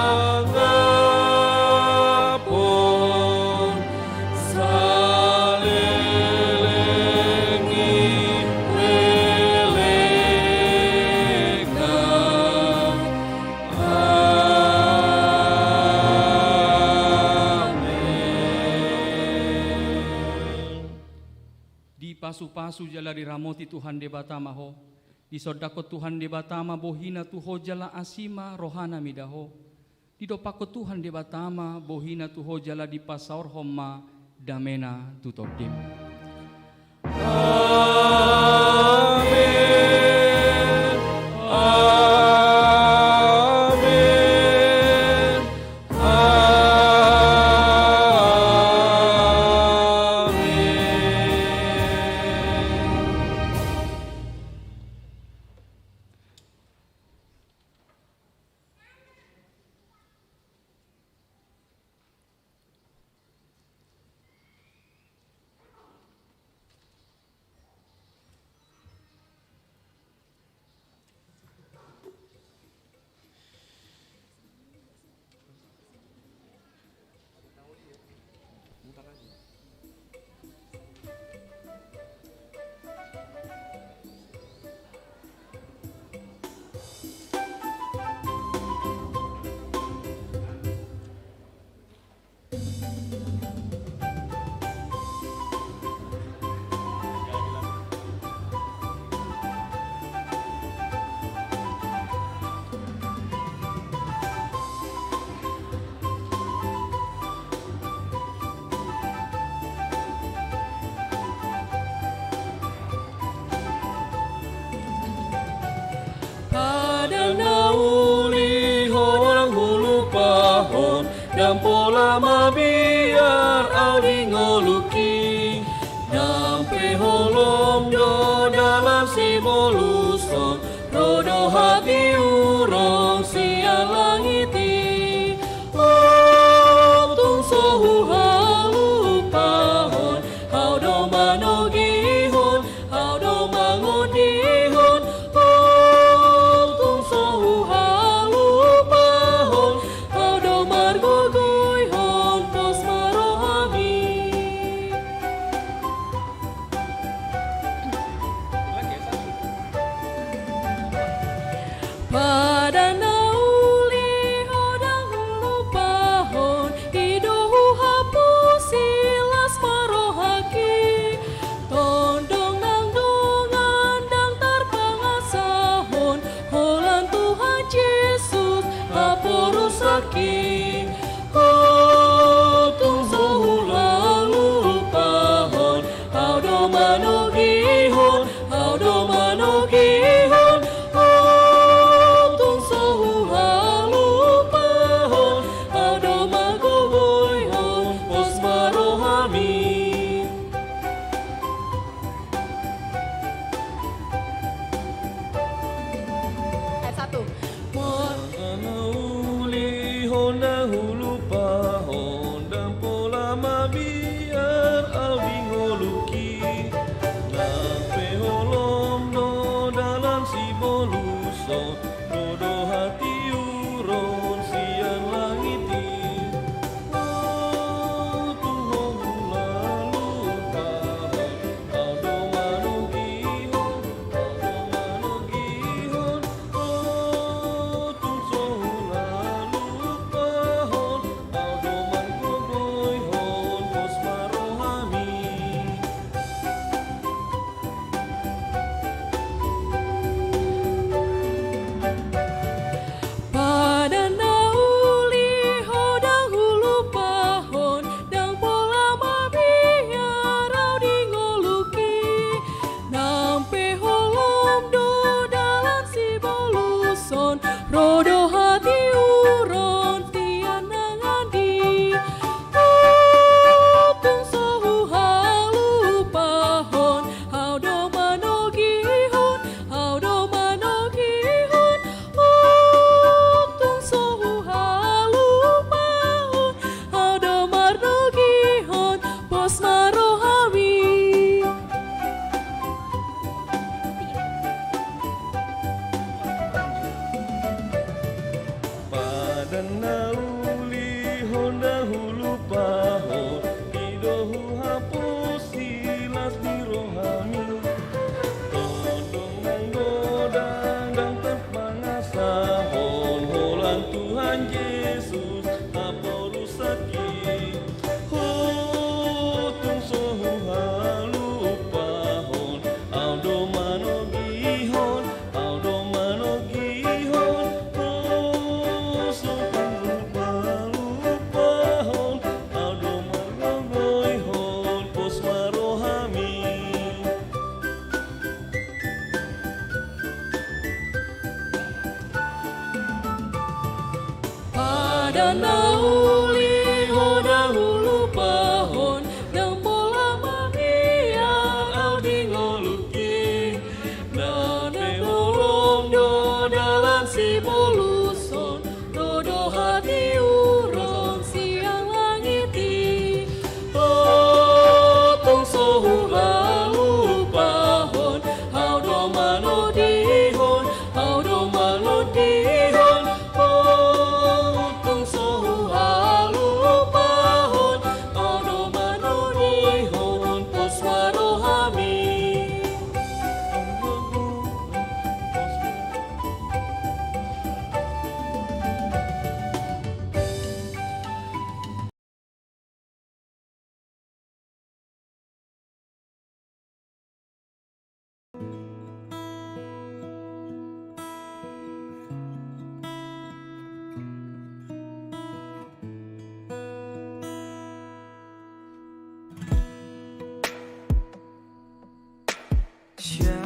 Pasu-pasu jala diramoti Tuhan de batama ho. Di sodako Tuhan de batama bohina tuho jala asima rohana midaho. Di dopako Tuhan de batama bohina tuho jala di pasaur homma damena tutodim. Amin. Amin. Nauli orang hulu pahon dan pola biar audi ngoluki nampe holom do dalam si moluson rodo hati urong siang langiti tung sohu halu pahon hau do manogihon hau do mangudihon pada nauli hodang hulu pahon hidohu hapusilas marohaki tondong nang dongan dang tarpangasahon holan Tuhan Yesus haporusaki Siapa